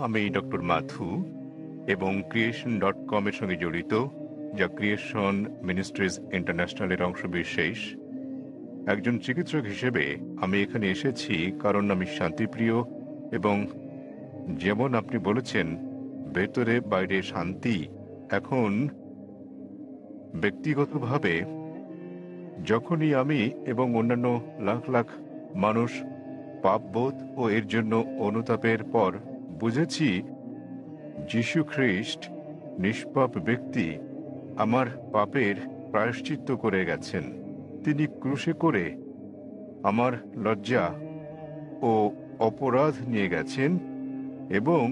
আমি doctor Matthew এবং creation.com এর সঙ্গে জড়িত, যা ক্রিয়েশন মিনিস্ট্রিজ ইন্টারন্যাশনালের অংশবিশেষ। একজন চিকিৎসক হিসেবে আমি এখানে এসেছি কারণ আমি শান্তিপ্রিয়, এবং যেমন আপনি বলেছেন, ভেতরে বাইরে শান্তি। এখন ব্যক্তিগতভাবে যখনই আমি এবং অন্যান্য লাখ লাখ মানুষ পাপবোধ ও এর জন্য অনুতাপের পর বুঝেছি যীশু খ্রিস্ট নিষ্পাপ ব্যক্তি আমার পাপের প্রায়শ্চিত্ত করে গেছেন। তিনি ক্রুশে করে আমার লজ্জা ও অপরাধ নিয়ে গেছেন এবং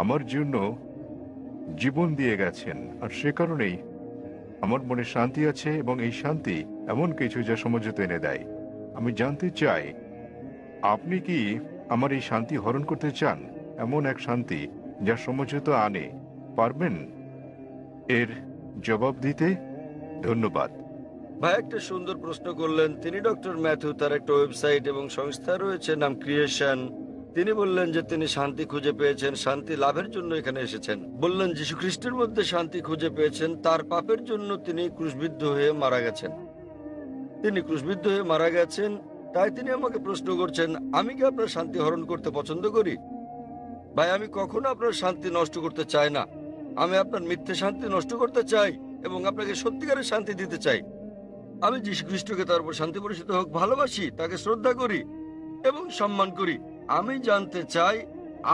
আমার জন্য জীবন দিয়ে গেছেন। আর সে কারণেই আমার মনে শান্তি আছে, এবং এই শান্তি এমন কিছু যা সমঝোতা এনে দেয়। আমি জানতে চাই, আপনি কি আমার এই শান্তি হরণ করতে চান? এমন এক শান্তি যা সমঝোতা আনে, পারবেন এর জবাব দিতে? ধন্যবাদ। ভাই একটা সুন্দর প্রশ্ন করলেন। তিনি ডক্টর ম্যাথু, তার একটা ওয়েবসাইট এবং সংস্থা রয়েছে নাম ক্রিয়েশন। তিনি বললেন যে তিনি শান্তি খুঁজে পেয়েছেন, শান্তি লাভের জন্য এখানে এসেছেন। বললেন যীশু খ্রিস্টের মধ্যে শান্তি খুঁজে পেয়েছেন, তার পাপের জন্য তিনি ক্রুশবিদ্ধ হয়ে মারা গেছেন। তিনি ক্রুশবিদ্ধ হয়ে মারা গেছেন, তাই তিনি আমাকে প্রশ্ন করছেন, আমি কি আপনার শান্তি হরণ করতে পছন্দ করি? ভাই আমি কখনো আপনার শান্তি নষ্ট করতে চাই না। আমি আপনার মিথ্যে শান্তি নষ্ট করতে চাই এবং আপনাকে সত্যিকারের শান্তি দিতে চাই। আমি যীশু খ্রিস্টকে, তার উপর শান্তি বর্ষিত হোক, ভালোবাসি, তাকে শ্রদ্ধা করি এবং সম্মান করি। আমি জানতে চাই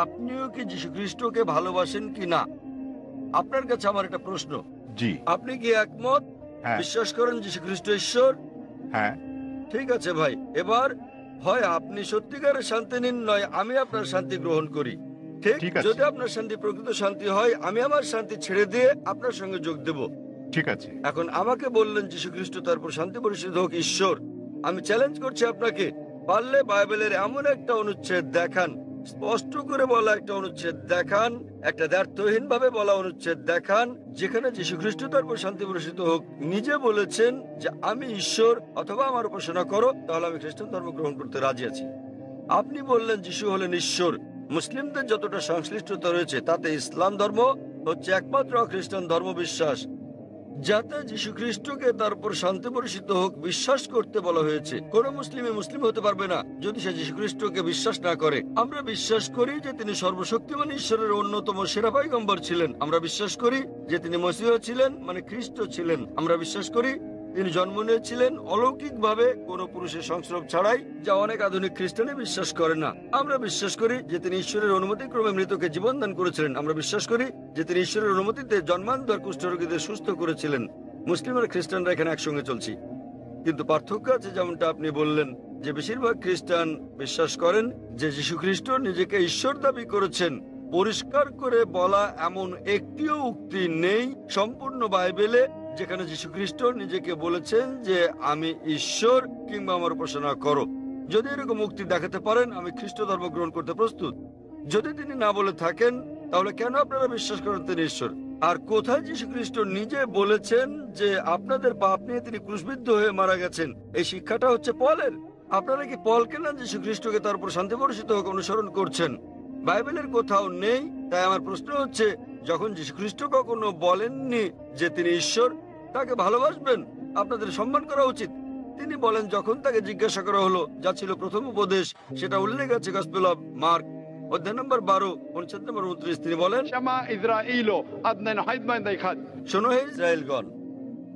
আপনিও কি যীশু খ্রিস্টকে ভালোবাসেন কি না। আপনার কাছে আমার একটা প্রশ্ন, জি। আপনি কি একমত? হ্যাঁ। বিশ্বাস করেন যীশু খ্রিস্ট ঈশ্বর? হ্যাঁ। ঠিক আছে ভাই, এবার হয় আপনি সত্যিকারের শান্তি নিন, নয় আমি আপনার শান্তি গ্রহণ করি। ঠিক আছে। যদি আপনার শান্তি প্রকৃত শান্তি হয়, আমি আমার শান্তি ছেড়ে দিয়ে আপনার সঙ্গে যোগ দেব। ঠিক আছে। এখন আমাকে বললেন যীশু খ্রিস্ট, তারপর শান্তি পরিষদ হোক ঈশ্বর। আমি চ্যালেঞ্জ করছি আপনাকে, পারলে বাইবেলের এমন একটা অনুচ্ছেদ দেখান, স্পষ্ট করে বলা একটা অনুচ্ছেদ দেখান, একটা দ্ব্যর্থহীন ভাবে বলা অনুচ্ছেদ দেখান, যেখানে যীশু খ্রিস্ট, তারপর শান্তি পরিষদ হোক, নিজে বলেছেন যে আমি ঈশ্বর, অথবা আমার উপাসনা করো, তাহলে আমি খ্রিস্টান ধর্ম গ্রহণ করতে রাজি আছি। আপনি বললেন যিশু হলেন ঈশ্বর। মুসলিমদের যতটা সংশ্লিষ্টতা রয়েছে তাতে ইসলাম ধর্ম হচ্ছে একমাত্র খ্রিস্টান ধর্ম বিশ্বাস যাতে যীশু খ্রিস্টকে, তারপর শান্তি বর্ষিত হোক, বিশ্বাস করতে বলা হয়েছে। কোন মুসলিম হতে পারবে না যদি সে যীশু খ্রিস্টকে বিশ্বাস না করে। আমরা বিশ্বাস করি যে তিনি সর্বশক্তিমান ঈশ্বরের অন্যতম সেরা পয়গম্বর ছিলেন। আমরা বিশ্বাস করি যে তিনি মসীহ ছিলেন, মানে খ্রিস্ট ছিলেন। আমরা বিশ্বাস করি তিনি জন্ম নিয়েছিলেন অলৌকিকভাবে, কোনো পুরুষের সংস্রব ছাড়াই, যা অনেক আধুনিক খ্রিস্টানে বিশ্বাস করে না। আমরা বিশ্বাস করি যে তিনি ঈশ্বরের অনুমতিক্রমে মৃতকে জীবন দান করেছিলেন। আমরা বিশ্বাস করি যে তিনি ঈশ্বরের অনুমতিতে জন্মান্তর কুষ্ঠরোগীদের সুস্থ করেছিলেন। মুসলিম আর খ্রিস্টানরা এখানে একসঙ্গে চলছি, কিন্তু পার্থক্য আছে। যেমনটা আপনি বললেন যে বেশিরভাগ খ্রিস্টান বিশ্বাস করেন যে যীশু খ্রিস্ট নিজেকে ঈশ্বর দাবি করেছেন। পরিষ্কার করে বলা এমন একটিও উক্তি নেই সম্পূর্ণ বাইবেলে যেখানে যীশু খ্রিস্ট নিজেকে বলেছেন যে আমি ঈশ্বর কিংবা আমার উপাসনা করো। যদি এরকম উক্তি দেখাতে পারেন, আমি খ্রিস্ট ধর্ম গ্রহণ করতে প্রস্তুত। যদি তিনি না বলে থাকেন, তাহলে কেন আপনারা বিশ্বাস করেন তিনি ঈশ্বর? আর কোথায় যীশু খ্রিস্ট নিজে বলেছেন যে আপনাদের পাপ নিয়ে তিনি ক্রুশবিদ্ধ হয়ে মারা গেছেন? এই শিক্ষাটা হচ্ছে পলের। আপনারা কি পলকে না যীশু খ্রিস্টকে, তার উপর শান্তি বর্ষিত হোক, অনুসরণ করছেন? বাইবেলের কোথাও নেই। তাই আমার প্রশ্ন হচ্ছে, যখন যীশু খ্রিস্ট কখনো বলেননি যে তিনি ঈশ্বর, তাকে ভালোবাসবেন, আপনাদের সম্মান করা উচিত। তিনি বলেন, যখন তাকে জিজ্ঞাসা করা হলো, যা ছিল প্রথম উপদেশ, সেটা উল্লেখ আছে গসপেল অফ মার্ক অধ্যায় নম্বর 12 অনুচ্ছেদ নম্বর 29। তিনি বলেন, শোনো হে ইসরায়েলগণ,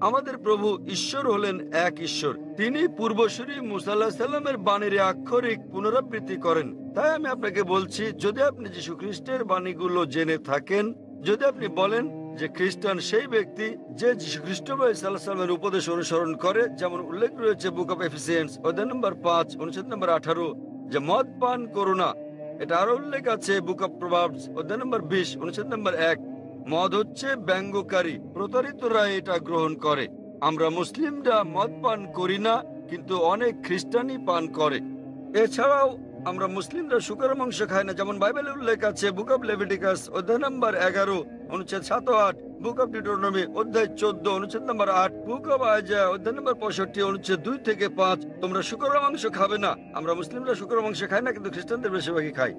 আমাদের প্রভু ঈশ্বর হলেন এক ঈশ্বর। তিনি পূর্বসূরি মুসা আলাইহিস সালামের বাণীর আক্ষরিক পুনরাবৃত্তি করেন। তাই আমি আপনাকে বলছি, যদি আপনি যীশু খ্রিস্টের বাণীগুলো জেনে থাকেন, যদি আপনি বলেন যে খ্রিস্টান সেই ব্যক্তি যে যীশু খ্রিস্ট সাল্লাল্লাহু আলাইহি ওয়াসাল্লামের উপদেশ অনুসরণ করে, যেমন উল্লেখ রয়েছে বুক অফ এফিসিয়েন্স অধ্যায় নম্বর 5 অনুচ্ছেদ নম্বর 18, যে মদ পান করো না। এটা আরো উল্লেখ আছে বুক অফ প্রভাবস অধ্যায় নম্বর 20 অনুচ্ছেদ নম্বর 1। মদ হচ্ছে ব্যঙ্গকারী, প্রতারিতরা এটা গ্রহণ করে। আমরা মুসলিমরা মদ পান করি না, কিন্তু অনেক খ্রিস্টানই পান করে। এছাড়াও আমরা মুসলিমরা শুকরের মাংস খাই না, যেমন বাইবেলে উল্লেখ আছে বুক অফ লেভিটিকাস অধ্যায় নম্বর 11 অনুচ্ছেদ 7 ও 8, বুক অফ ডিউটেরোনমি অধ্যায় 14 অনুচ্ছেদ নম্বর 8, বুক অফ আইজায়া অধ্যায় নম্বর 65 অনুচ্ছেদ 2 থেকে 5। তোমরা শুকরের মাংস খাবে না। আমরা মুসলিমরা শুকরের মাংস খাই না, কিন্তু খ্রিস্টানদের বেশিরভাগই খাই।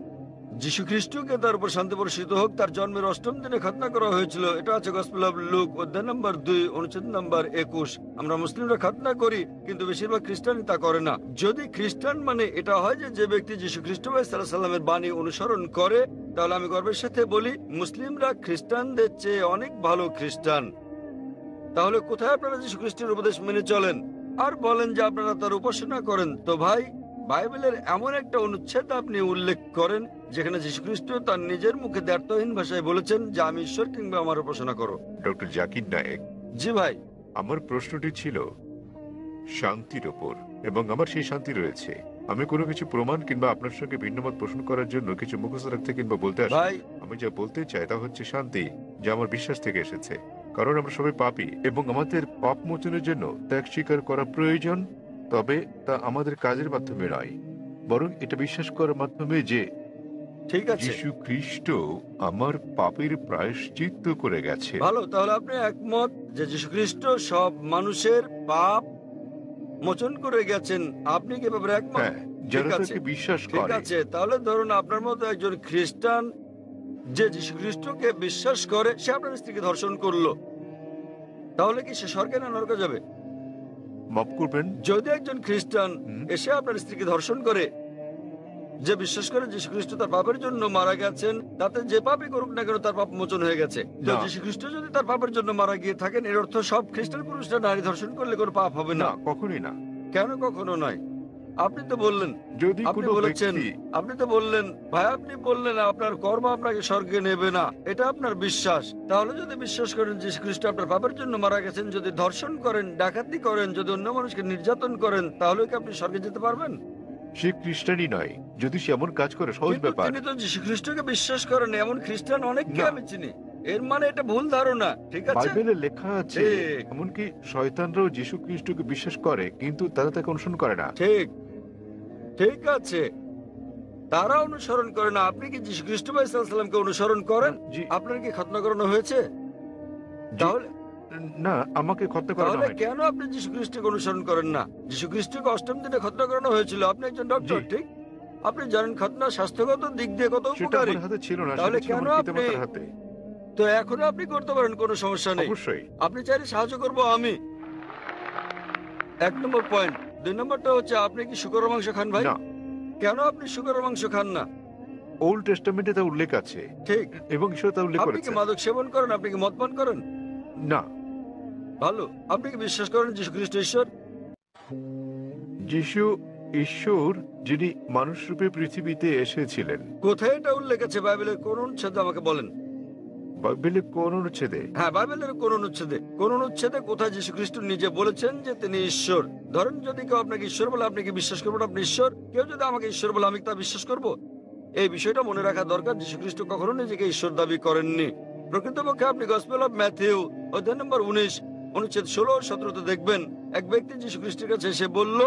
যীশু খ্রিস্টকে তার উপর শান্তি বর্ষিত হোক তার জন্মের 8ম দিনে খতনা করা হয়েছিল। এটা আছে গসপেল অফ লুক অধ্যায় নম্বর 2 অনুচ্ছেদ নম্বর 21। আমরা মুসলিমরা খতনা করি, কিন্তু বেশিরভাগ খ্রিস্টানই তা করে না। যদি খ্রিস্টান মানে এটা হয় যে যে ব্যক্তি যীশু খ্রিস্ট সাল্লাল্লাহু সাল্লামের বাণী অনুসরণ করে, তাহলে আমি গর্বের সাথে বলি মুসলিমরা খ্রিস্টানদের চেয়ে অনেক ভালো খ্রিস্টান। তাহলে কোথায় আপনারা যীশু খ্রিস্টের উপদেশ মেনে চলেন আর বলেন যে আপনারা তার উপাসনা করেন? তো ভাই, বাইবেলের এমন একটা অনুচ্ছেদ আপনি উল্লেখ করেন যেখানে যীশুখ্রিস্ট তার নিজের মুখে দ্ব্যর্থহীন ভাষায় বলেছেন যে আমি ঈশ্বর কিংবা আমার উপাসনা করো। ডক্টর জাকির নায়েক, জি ভাই। আমার প্রশ্নটি ছিল শান্তির ওপর, এবং আমার সেই শান্তি রয়েছে। আমি কোনো কিছু প্রমাণ কিংবা আপনার সঙ্গে ভিন্নমত পোষণ করার জন্য কিছু মুখস্থ রাখতে কিংবা বলতে আসি। ভাই, আমি যা বলতে চাই তা হচ্ছে শান্তি, যা আমার বিশ্বাস থেকে এসেছে। কারণ আমরা সবাই পাপী এবং আমাদের পাপ মোচনের জন্য ত্যাগ স্বীকার করা প্রয়োজন। তবে তা আমাদের কাজের মাধ্যমে নয়, বরং এটা বিশ্বাস করার মাধ্যমে যে ঠিক আছে, যীশু খ্রিস্ট আমার পাপের প্রায়শ্চিত্ত করে গেছে। ভালো। তাহলে আপনি একমত যে যীশুখ্রিস্ট সব মানুষের পাপ মোচন করে গেছেন। আপনি কি ব্যাপারে একমত? হ্যাঁ, যারা ঠিক আছে, তাকে বিশ্বাস ঠিক করে। আছে। তাহলে ধরুন আপনার মতো একজন খ্রিস্টান যে যীশুখ্রিস্টকে বিশ্বাস করে, সে আপনার স্ত্রীকে ধর্ষণ করলো, তাহলে কি সে স্বর্গে না নরকে যাবে? মাফ করবেন। যদি একজন খ্রিস্টান হুম। এসে আপনার স্ত্রীকে ধর্ষণ করে, যে বিশ্বাস করে যীশুখ্রিস্ট তার পাপের জন্য মারা গেছেন, তাতে যে পাপই করুক না কেন তার পাপ মোচন হয়ে গেছে। তো না। যীশুখ্রিস্ট যদি তার পাপের জন্য মারা গিয়ে থাকেন, এর অর্থ সব খ্রিস্টান পুরুষরা নারী ধর্ষণ করলে কোনো পাপ হবে না, না? কখনোই না। কেন কখনো নয়? আপনি তো বললেন, যদি আপনি কোনো বলেছেন, ব্যক্তি আপনি তো বললেন ভাই, আপনি বললেন আপনার কর্ম আপনাকে স্বর্গে নেবে না, এটা আপনার বিশ্বাস। তাহলে যদি বিশ্বাস করেন যে খ্রিস্ট আপনার পাপের জন্য মারা গেছেন, যদি ধর্ষণ করেন, ডাকাতি করেন, যদি অন্য মানুষকে নির্যাতন করেন, তাহলে কি আপনি স্বর্গে যেতে পারবেন? সে খ্রিস্টানই নয়, যদি সে এমন কাজ করে, সহজ কিন্তু ব্যাপার। তিনি তো যীশু খ্রিস্টকে বিশ্বাস করেন, এমন খ্রিস্টান অনেককে না। আমি চিনি। এর মানে এটা ভুল ধারণা, ঠিক আছে? বাইবেলে লেখা আছে ঠিক। এমনকি শয়তানরাও যীশু খ্রিস্টকে বিশ্বাস করে, কিন্তু তারা তাকে অনুসরণ করে না। ঠিক, ঠিক আছে, তারা অনুসরণ করে না। আপনি কি যীশু খ্রিস্ট সাল্লামকে অনুসরণ করেন? জি, আপনার কি খতনা করানো হয়েছে? জি। তাহলে না, আমাকে খতনা করানো তাহলে হয়নি। কেন আপনি যীশু খ্রিস্টকে অনুসরণ করেন না? যীশু খ্রিস্টকে 8ম দিনে খতনা করানো হয়েছিল। আপনি একজন ডক্টর, জি। ঠিক? আপনি জানেন খতনা স্বাস্থ্যগত দিক দিয়ে কত সেটা উপকারী। আমার হাতে ছিল না, তাহলে সেটা ছিল কেন আমার আপনি, পিতামাতার হাতে। তো এখনো আপনি করতে পারেন, কোনো সমস্যা নেই। অবশ্যই। আপনি চাইলে সাহায্য করবো আমি। 1 নম্বর পয়েন্ট। 2 নম্বরটা হচ্ছে, আপনি কি শুকরের মাংস খান ভাই? না, কেন আপনি শুকরের মাংস খান না? ওল্ড টেস্টামেন্টে তা উল্লেখ আছে ঠিক। এবং ঈশ্বর তা উল্লেখ আপনি কি করেছে। মাদক সেবন করেন? আপনি কি মদ পান করেন? না, ভালো। আপনি কি বিশ্বাস করেন যীশু খ্রিস্ট ঈশ্বর? যিশু ঈশ্বর, যিনি মানুষ রূপে পৃথিবীতে এসেছিলেন। কোথায় এটা উল্লেখ আছে বাইবেলের কোন অনুচ্ছেদে আমাকে বলেন? বাইবেলে কোন অনুচ্ছেদে? হ্যাঁ, বাইবেলের কোন অনুচ্ছেদে? কোন অনুচ্ছেদে কোথায় যীশু খ্রিস্ট নিজে বলেছেন যে তিনি ঈশ্বর? ধরেন যদি কেউ আপনাকে ঈশ্বর বলে, আপনি কি বিশ্বাস করবেন আপনি ঈশ্বর? কেউ যদি আমাকে ঈশ্বর বলে, আমি তা বিশ্বাস করব? এই বিষয়টা মনে রাখা দরকার। যীশু খ্রিস্ট কখনো নিজেকে ঈশ্বর দাবি করেননি। প্রকৃতপক্ষে আপনি গসপেল অফ ম্যাথিউ অধ্যায় নম্বর 19 অনুচ্ছেদ 16 ও 17 দেখবেন, এক ব্যক্তি যীশু খ্রিস্টের কাছে এসে বলল,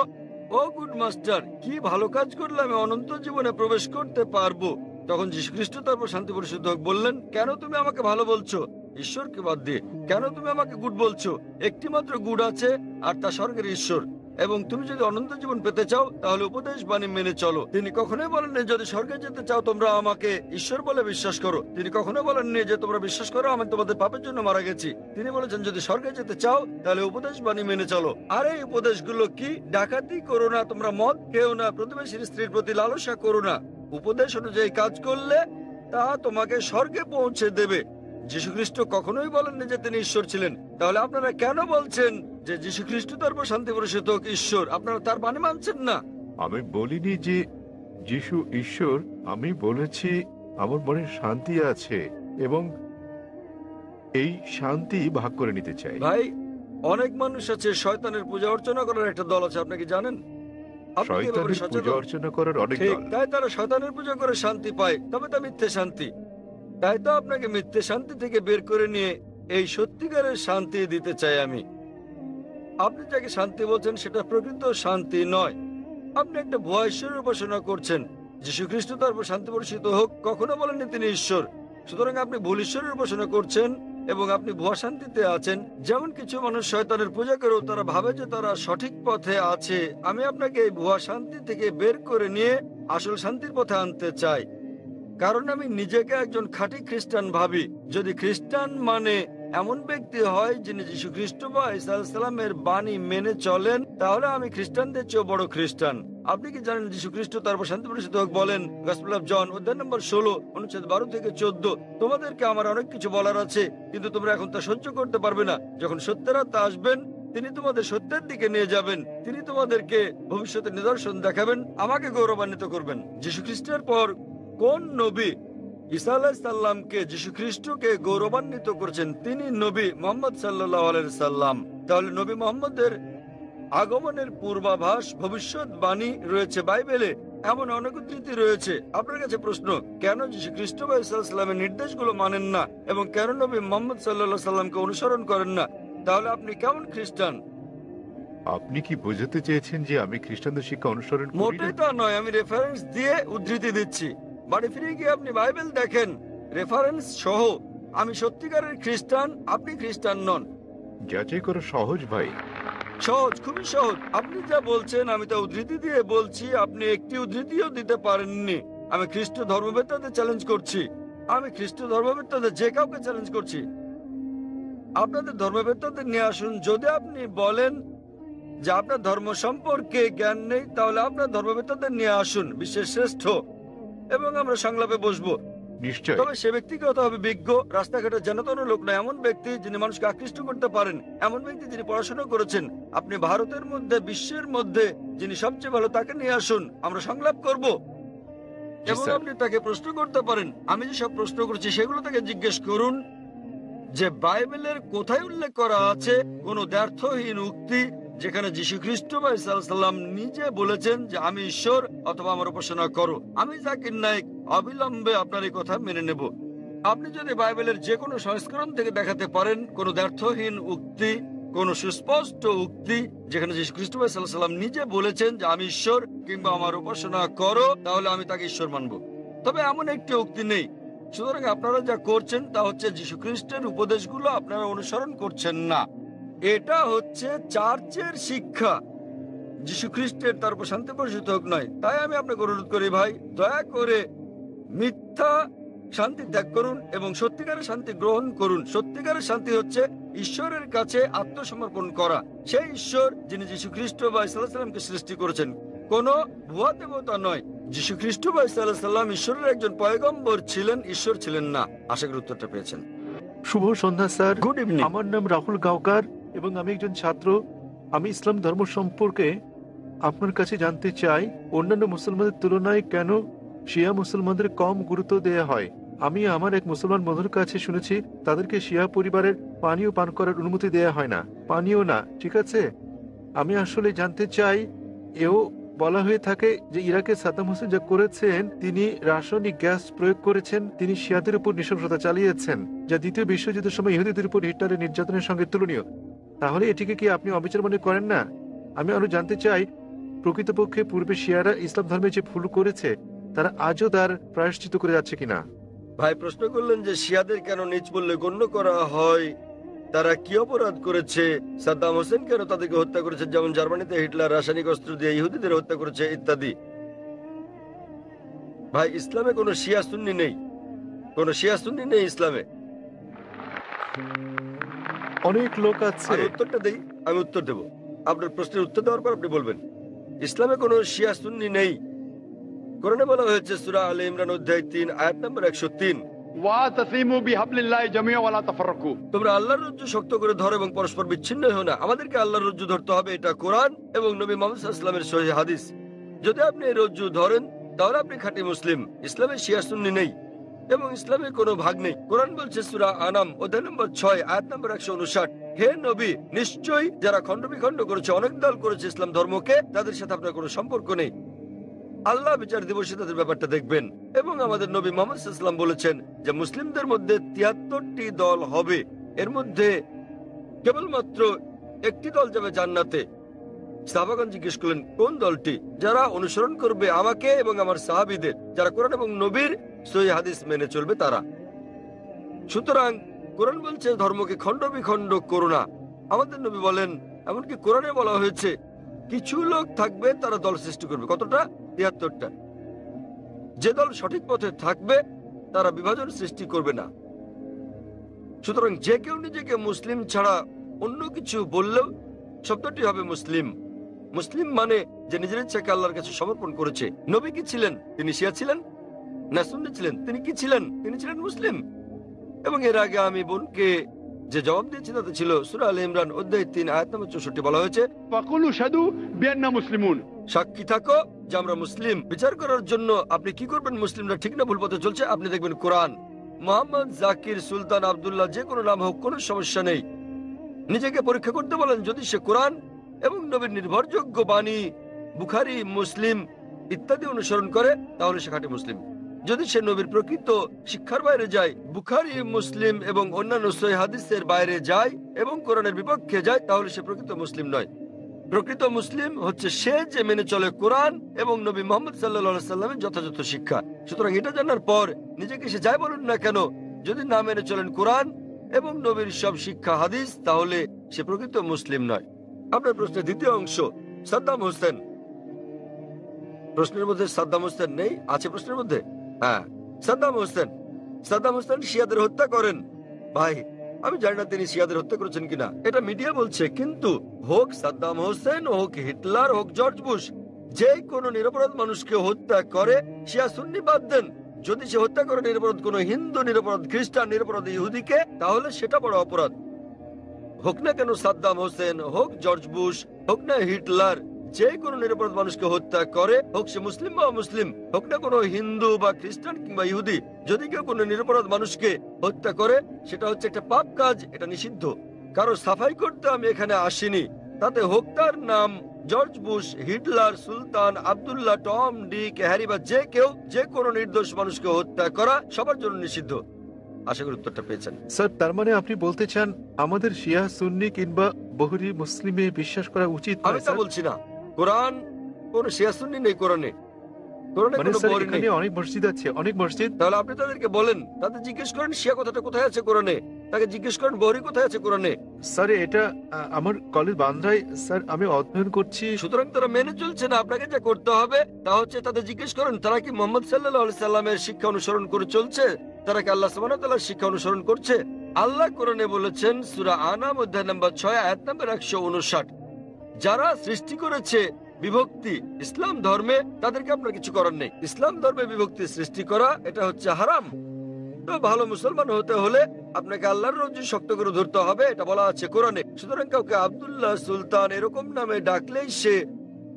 ও গুড মাস্টার, কি ভালো কাজ করলে আমি অনন্ত জীবনে প্রবেশ করতে পারবো? তখন যীশু খ্রিস্ট তারপর শান্তি পরিশুদ্ধ হোক বললেন, কেন তুমি আমাকে ভালো বলছো ঈশ্বরকে বাদ দিয়ে? কেন তুমি আমাকে গুড বলছো? একটি মাত্র গুড আছে, আর তা স্বর্গের ঈশ্বর। এবং তুমি যদি অনন্ত জীবন পেতে চাও, তাহলে উপদেশ বাণী মেনে চলো। তিনি কখনোই বলেননি যদি স্বর্গে যেতে চাও তোমরা আমাকে ঈশ্বর বলে বিশ্বাস করো। তিনি কখনোই বলেননি যে তোমরা বিশ্বাস করো আমি তোমাদের পাপের জন্য মারা গেছি। তিনি বলেছেন যদি স্বর্গে যেতে চাও তাহলে উপদেশ বাণী মেনে চলো। আর এই উপদেশগুলো কি? ডাকাতি করো না, তোমরা মদ খেও না, প্রতিবেশীর স্ত্রীর প্রতি লালসা করো না। উপদেশ অনুযায়ী কাজ করলে তা তোমাকে স্বর্গে পৌঁছে দেবে। যীশু খ্রিস্ট কখনোই বলেননি যে তিনি ঈশ্বর ছিলেন। তাহলে আপনারা কেন বলছেন যে যীশু খ্রিস্ট তার উপর শান্তি বর্ষিত হোক ঈশ্বর? আপনারা তার বাণী মানছেন না। আমি বলিনি যে যিশু ঈশ্বর। আমি বলেছি আমার মনে শান্তি আছে এবং এই শান্তি ভাগ করে নিতে চাই। ভাই, অনেক মানুষ আছে শয়তানের পূজা অর্চনা করার একটা দল আছে, আপনি কি জানেন? আপনি কি এ ব্যাপারে শয়তানের পূজা সচেতন? অর্চনা করার অনেক ঠিক, দল। তাই তারা শয়তানের পূজা করে শান্তি পায়, তবে তা মিথ্যে শান্তি। তাই তো আপনাকে মিথ্যে শান্তি থেকে বের করে নিয়ে এই সত্যিকারের শান্তি দিতে চাই আমি। আপনি যাকে শান্তি বলছেন সেটা প্রকৃত শান্তি নয়। আপনি একটা ভুয়া ঈশ্বরের উপাসনা করছেন। যীশু খ্রিস্ট তার উপর শান্তি বর্ষিত হোক কখনো বলেননি তিনি ঈশ্বর। সুতরাং আপনি ভুল ঈশ্বরের উপাসনা করছেন এবং আপনি ভুয়া শান্তিতে আছেন। যেমন কিছু মানুষ শয়তানের পূজা করেও তারা ভাবে যে তারা সঠিক পথে আছে। আমি আপনাকে এই ভুয়া শান্তি থেকে বের করে নিয়ে আসল শান্তির পথে আনতে চাই। কারণ আমি নিজেকে একজন খাঁটি খ্রিস্টান ভাবি। যদি খ্রিস্টান মানে এমন ব্যক্তি হয় যিনি যীশু খ্রিস্ট বা ঈসা আলাইহিস সালামের বাণী মেনে চলেন, তাহলে আমি খ্রিস্টানদের চেয়েও বড় খ্রিস্টান। আপনি কি জানেন যীশু খ্রিস্ট তারপর শান্তি প্রতিষ্ঠিত হোক বলেন, গসপেল অফ জন অধ্যায় নম্বর 16 অনুচ্ছেদ 12 থেকে 14, তোমাদেরকে আমার অনেক কিছু বলার আছে, কিন্তু তোমরা এখন তা সহ্য করতে পারবে না। যখন সত্যের আত্মা আসবেন, তিনি তোমাদের সত্যের দিকে নিয়ে যাবেন। তিনি তোমাদেরকে ভবিষ্যতের নিদর্শন দেখাবেন, আমাকে গৌরবান্বিত করবেন। যীশু খ্রিস্টের পর কোন নবী ঈসা আলাইহিস সালামকে, যীশু খ্রিস্টকে গৌরবান্বিত করেছেন? তিনি নবী মুহাম্মদ সাল্লাল্লাহু আলাইহি সাল্লাম। তাহলে নবী মুহাম্মদের আগমনের পূর্বাভাস, ভবিষ্যৎবাণী রয়েছে বাইবেলে। এমন অনেক উদ্ধৃতি রয়েছে। আপনার কাছে প্রশ্ন, কেন যীশু খ্রিস্ট বা ঈসা আলাইহিস সালামের নির্দেশগুলো মানেন না এবং কেন নবী মুহাম্মদ সাল্লাল্লাহু আলাইহি সাল্লামকে অনুসরণ করেন না? তাহলে আপনি কেমন খ্রিস্টান? আপনি কি বোঝাতে চেয়েছেন যে আমি খ্রিস্টানদের শিক্ষা অনুসরণ করি না? মোটেই তা নয়, আমি রেফারেন্স দিয়ে উদ্ধৃতি দিচ্ছি। বাড়ি ফিরে গিয়ে আপনি বাইবেল দেখেন, রেফারেন্স সহ। আমি সত্যিকারের খ্রিস্টান, আপনি খ্রিস্টান নন। যাচাই করা সহজ ভাই। সহজ, খুবই সহজ। আপনি যা বলছেন আমি তা উদ্ধৃতি দিয়ে বলছি, আপনি একটি উদ্ধৃতিও দিতে পারেননি। আমি খ্রিস্ট ধর্মবেত্তাদের চ্যালেঞ্জ করছি, আমি খ্রিস্ট ধর্মবেত্তাদের যে কাউকে চ্যালেঞ্জ করছি। আপনাদের ধর্মবেত্তাদের নিয়ে আসুন। যদি আপনি বলেন যে আপনার ধর্ম সম্পর্কে জ্ঞান নেই, তাহলে আপনার ধর্মবেত্তাদের নিয়ে আসুন, বিশ্বের শ্রেষ্ঠ, এবং আমরা সংলাপে বসবো। নিশ্চয়। তবে সে ব্যক্তিকে হতে হবে বিজ্ঞ, রাস্তাঘাটে জনতন লোক না, এমন ব্যক্তি যিনি মানুষকে আকৃষ্ট করতে পারেন, এমন ব্যক্তি যিনি পড়াশোনা করেছেন। আপনি ভারতের মধ্যে, বিশ্বের মধ্যে যিনি সবচেয়ে ভালো, তাকে নিয়ে আসুন, আমরা সংলাপ করব। জি, এবং স্যার। আপনি তাকে প্রশ্ন করতে পারেন। আমি যে সব প্রশ্ন করছি সেগুলো তাকে জিজ্ঞেস করুন যে বাইবেলের কোথায় উল্লেখ করা আছে কোন দ্ব্যর্থহীন উক্তি যেখানে যীশু খ্রিস্ট বা ঈসা আলাইহিস সালাম নিজে বলেছেন যে আমি ঈশ্বর অথবা আমার উপাসনা করো। আমি জাকির নায়েক অবিলম্বে আপনার এই কথা মেনে নেব। আপনি যদি বাইবেলের যে কোনো সংস্করণ থেকে দেখাতে পারেন কোন দ্ব্যর্থহীন উক্তি, কোন সুস্পষ্ট উক্তি যেখানে যীশু খ্রিস্ট বা ঈসা আলাইহিস সালাম নিজে বলেছেন যে আমি ঈশ্বর কিংবা আমার উপাসনা করো, তাহলে আমি তাকে ঈশ্বর মানব। তবে এমন একটি উক্তি নেই। সুতরাং আপনারা যা করছেন তা হচ্ছে যীশু খ্রিস্টের উপদেশগুলো আপনারা অনুসরণ করছেন না। এটা হচ্ছে চার্চের শিক্ষা, যীশু খ্রিস্টের তার উপর শান্তি বর্ষিত হোক নয়। তাই আমি আপনাকে অনুরোধ করি ভাই, দয়া করে মিথ্যা শান্তি ত্যাগ করুন এবং সত্যিকারের শান্তি গ্রহণ করুন। সত্যিকারের শান্তি হচ্ছে ঈশ্বরের কাছে আত্মসমর্পণ করা। সেই ঈশ্বর যিনি যীশু খ্রিস্ট বা ঈসা আলাইহিস সালামকে সৃষ্টি করেছেন, কোনো ভুয়া দেবতা নয়। যীশু খ্রিস্ট বা ঈসা আলাইহিস সালাম ঈশ্বরের একজন পয়গম্বর ছিলেন, ঈশ্বর ছিলেন না। আশা করি উত্তরটা পেয়েছেন। শুভ সন্ধ্যা স্যার। Good evening. আমার নাম রাহুল গাওকার এবং আমি একজন ছাত্র। আমি ইসলাম ধর্ম সম্পর্কে আপনার কাছে জানতে চাই, অন্যান্য মুসলমানদের তুলনায় কেন শিয়া মুসলমানদের কম গুরুত্ব দেওয়া হয়। আমি আমার এক মুসলমান বন্ধুর কাছে শুনেছি তাদেরকে শিয়া পরিবারের পানীয় পান করার অনুমতি দেওয়া হয় না। পানীয় না, ঠিক আছে। আমি আসলে জানতে চাই, এও বলা হয়ে থাকে যে ইরাকে সাদ্দাম হোসেন যা করেছেন, তিনি রাসায়নিক গ্যাস প্রয়োগ করেছেন, তিনি শিয়াদের উপর নৃশংসতা চালিয়েছেন, যা দ্বিতীয় বিশ্বযুদ্ধের সময় ইহুদিদের উপর হিটলারের নির্যাতনের সঙ্গে তুলনীয়। তাহলে এটিকে কি আপনি অবিচার মনে করেন না? আমি আরো জানতে চাই, প্রকৃতপক্ষে পূর্বে শিয়ারা ইসলাম ধর্মে যে ভুল করেছে তারা আজও তার প্রায়শ্চিত্ত করে যাচ্ছে কিনা। ভাই প্রশ্ন করলেন যে শিয়াদের কেন নিচ বললে গণ্য করা হয়, তারা কি অপরাধ করেছে, সাদ্দাম হোসেন কেন তাদেরকে হত্যা করেছে, যেমন জার্মানিতে হিটলার রাসায়নিক অস্ত্র দিয়ে ইহুদিদের হত্যা করেছে ইত্যাদি। ভাই ইসলামে কোনো শিয়া সুন্নি নেই, কোনো শিয়া সুন্নি নেই ইসলামে। অনেক লোক আছে। আমি উত্তরটা দেই, আমি উত্তর দেব। আপনার প্রশ্নের উত্তর দেওয়ার পর আপনি বলবেন। ইসলামে কোনো শিয়া সুন্নি নেই। কোরআনে বলা হয়েছে সূরা আলে ইমরান অধ্যায় 3 আয়াত নম্বর 103, ওয়াতাসিমু বিহাবলিল্লাহি জামিআ ওয়া লা তাফাররাকু। তোমরা আল্লাহর রজ্জু শক্ত করে ধরো এবং পরস্পর বিচ্ছিন্ন হও না। আমাদেরকে আল্লাহর রজ্জু ধরতে হবে, এটা কোরআন এবং নবী মুহাম্মদ সাল্লাল্লাহু আলাইহি ওয়াসাল্লামের সহিহ হাদিস। যদি আপনি এই রজ্জু ধরেন তাহলে আপনি খাঁটি মুসলিম। ইসলামে শিয়া সুন্নি নেই এবং ইসলামে কোনো ভাগ নেই। কোরআন বলছে সূরা আনাম অধ্যায় নম্বর 6 আয়াত নম্বর 159, হে নবী, নিশ্চয়ই যারা খণ্ড বিখণ্ড করেছে, অনেক দল করেছে ইসলাম ধর্মকে, তাদের সাথে আপনার কোনো সম্পর্ক নেই। আল্লাহ বিচার দিবসে তাদের ব্যাপারটা দেখবেন। এবং আমাদের নবী মুহাম্মদ সাল্লাল্লাহু আলাইহি ওয়াসাল্লাম বলেছেন যে মুসলিমদের মধ্যে 73টি দল হবে, এর মধ্যে কেবলমাত্র একটি দল যাবে জান্নাতে। সাহাবাগণ জিজ্ঞেস করলেন কোন দলটি? যারা অনুসরণ করবে আমাকে এবং আমার সাহাবীদের, যারা কোরআন এবং নবীর সহিহ হাদিস মেনে চলবে তারা। সুতরাং কোরআন বলছে ধর্মকে খণ্ড বিখণ্ড করো না। আমাদের নবী বলেন, এমনকি কোরআনে বলা হয়েছে কিছু লোক থাকবে তারা দল সৃষ্টি করবে। কতটা? 73টা। যে দল সঠিক পথে থাকবে তারা বিভাজন সৃষ্টি করবে না। সুতরাং যে কেউ নিজেকে মুসলিম ছাড়া অন্য কিছু বললেও শব্দটি হবে মুসলিম। মুসলিম মানে যে নিজের ইচ্ছাকে আল্লাহর কাছে সমর্পণ করেছে। নবী কি ছিলেন? তিনি শিয়া ছিলেন না সুন্নি ছিলেন? তিনি কি ছিলেন? তিনি ছিলেন মুসলিম। এবং এর আগে আমি বোনকে যে জবাব দিয়েছি তাতে ছিল সূরা আলে ইমরান অধ্যায় 3 আয়াত নম্বর 64 বলা হয়েছে, فقولوا اشهدوا بأننا مسلمون। সাক্ষী থাকো যে আমরা মুসলিম। বিচার করার জন্য আপনি কি করবেন মুসলিমরা ঠিক না ভুল পথে চলছে? আপনি দেখবেন কোরআন। মোহাম্মদ, জাকির, সুলতান, আব্দুল্লাহ, যে কোনো নাম হোক, কোনো সমস্যা নেই। নিজেকে পরীক্ষা করতে বলেন, যদি সে কোরআন এবং নবীর নির্ভরযোগ্য বাণী বুখারী, মুসলিম ইত্যাদি অনুসরণ করে তাহলে সে খাঁটি মুসলিম। যদি সে নবীর প্রকৃত শিক্ষার বাইরে যায়, বুখারী, মুসলিম এবং অন্যান্য সহিহ হাদিসের বাইরে যায় এবং কোরআনের বিপক্ষে যায়, তাহলে সে প্রকৃত মুসলিম নয়। প্রকৃত মুসলিম হচ্ছে সে যে মেনে চলে কোরআন এবং নবী মুহাম্মদ সাল্লাল্লাহু আলাইহি সাল্লামের যথাযথ শিক্ষা। সুতরাং এটা জানার পর নিজেকে সে যাই বলুন না কেন, যদি না মেনে চলেন কোরআন এবং নবীর সব শিক্ষা হাদিস, তাহলে সে প্রকৃত মুসলিম নয়। আপনার প্রশ্নের দ্বিতীয় অংশ, সাদ্দাম হোসেন। প্রশ্নের মধ্যে সাদ্দাম হোসেন নেই? আছে প্রশ্নের মধ্যে? হ্যাঁ, সাদ্দাম হোসেন। সাদ্দাম হোসেন শিয়াদের হত্যা করেন। ভাই, আমি জানি না তিনি শিয়াদের হত্যা করেছেন কিনা, এটা মিডিয়া বলছে। কিন্তু হোক সাদ্দাম হোসেন, হোক হিটলার, হোক জর্জ বুশ, যে কোনো নিরপরাধ মানুষকে হত্যা করে, শিয়া সুন্নি বাদ দেন, যদি সে হত্যা করে নিরপরাধ কোনো হিন্দু, নিরপরাধ খ্রিস্টান, নিরপরাধ ইহুদিকে, তাহলে সেটা বড় অপরাধ। হোক না কেন সাদ্দাম হোসেন, হোক জর্জ বুশ, হোক না হিটলার, যে কোনো নিরপরাধ মানুষকে হত্যা করে, হোক সে মুসলিম বা মুসলিম, হোক না কোনো হিন্দু বা খ্রিস্টান কিংবা ইহুদি, যদি কেউ কোনো নিরপরাধ মানুষকে হত্যা করে, সেটা হচ্ছে একটা পাপ কাজ, এটা নিষিদ্ধ। কারো সাফাই করতে আমি এখানে আসিনি। তাতে হোক তার নাম জর্জ বুশ, হিটলার, সুলতান, আব্দুল্লাহ, টম, ডিক, হ্যারি বা যে কেউ, যে কোনো নির্দোষ মানুষকে হত্যা করা সবার জন্য নিষিদ্ধ। আশা করি উত্তরটা পেয়েছেন। স্যার, তার মানে আপনি বলতে চান আমাদের শিয়া, সুন্নি কিংবা বহুরি মুসলিমে বিশ্বাস করা উচিত আমি নয়? তা বলছি না। কোরআন কোন শিয়া সুন্নি নেই কোরআনে। কোরআনে মানে কোনো স্যার, বই নেই। এখানে অনেক মসজিদ আছে, অনেক মসজিদ। তাহলে আপনি তাদেরকে বলেন, তাদের জিজ্ঞেস করেন শিয়া কথাটা কোথায় আছে কোরআনে, তাকে জিজ্ঞেস করেন বহরি কোথায় আছে কোরআনে। স্যার, এটা আমার কলেজ বান্দ্রায় স্যার আমি অধ্যয়ন করছি। সুতরাং তারা মেনে চলছে না। আপনাকে যা করতে হবে তা হচ্ছে তাদের জিজ্ঞেস করেন তারা কি মুহাম্মদ সাল্লাল্লাহু আলাইহি সাল্লামের শিক্ষা অনুসরণ করে চলছে, তারা কি আল্লাহ সুবহানাহু ওয়া তাআলার শিক্ষা অনুসরণ করছে। আল্লাহ কোরআনে বলেছেন সূরা আনাম অধ্যায় নম্বর 6 আয়াত নম্বর 159, যারা সৃষ্টি করেছে বিভক্তি ইসলাম ধর্মে, তাদেরকে আপনার কিছু করার নেই। ইসলাম ধর্মে বিভক্তি সৃষ্টি করা এটা হচ্ছে হারাম। তো ভালো মুসলমান হতে হলে আপনাকে আল্লাহর রজ্জু শক্ত করে ধরতে হবে, এটা বলা আছে কোরআনে। সুতরাং কাউকে আব্দুল্লাহ, সুলতান এরকম নামে ডাকলেই সে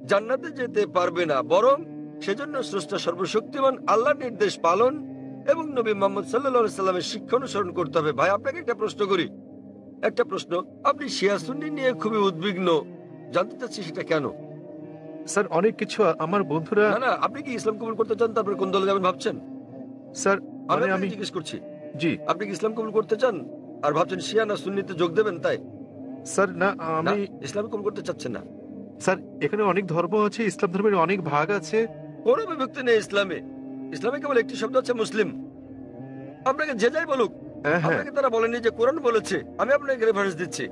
জান্নাতে যেতে পারবে না, বরং সেজন্য স্রষ্টা সর্বশক্তিমান আল্লাহর নির্দেশ পালন এবং নবী মুহাম্মদ সাল্লাল্লাহু আলাইহি সাল্লামের শিক্ষা অনুসরণ করতে হবে। ভাই, আপনাকে একটা প্রশ্ন করি, একটা প্রশ্ন। আপনি শিয়া সুন্নি নিয়ে খুবই উদ্বিগ্ন, জানতে চাচ্ছি সেটা কেন? স্যার, অনেক কিছু আমার বন্ধুরা। না, আপনি কি ইসলাম কবুল করতে চান? তারপরে কোন দলে যাবেন ভাবছেন? স্যার, মানে আমি আমি জিজ্ঞেস করছি, জি আপনি কি ইসলাম কবুল করতে চান আর ভাবছেন শিয়া না সুন্নিতে যোগ দেবেন? তাই স্যার, না না, আমি ইসলাম কবুল করতে চাচ্ছেন না। স্যার, এখানে অনেক ধর্ম আছে, ইসলাম ধর্মের অনেক ভাগ আছে। কোনো বিভক্তি নেই ইসলামে। ইসলামে কেবল একটি শব্দ আছে মুসলিম। আপনাকে যে যাই বলুক, হ্যাঁ, আপনাকে তারা বলেনি যে কোরআন বলেছে। আমি আপনাকে রেফারেন্স দিচ্ছি।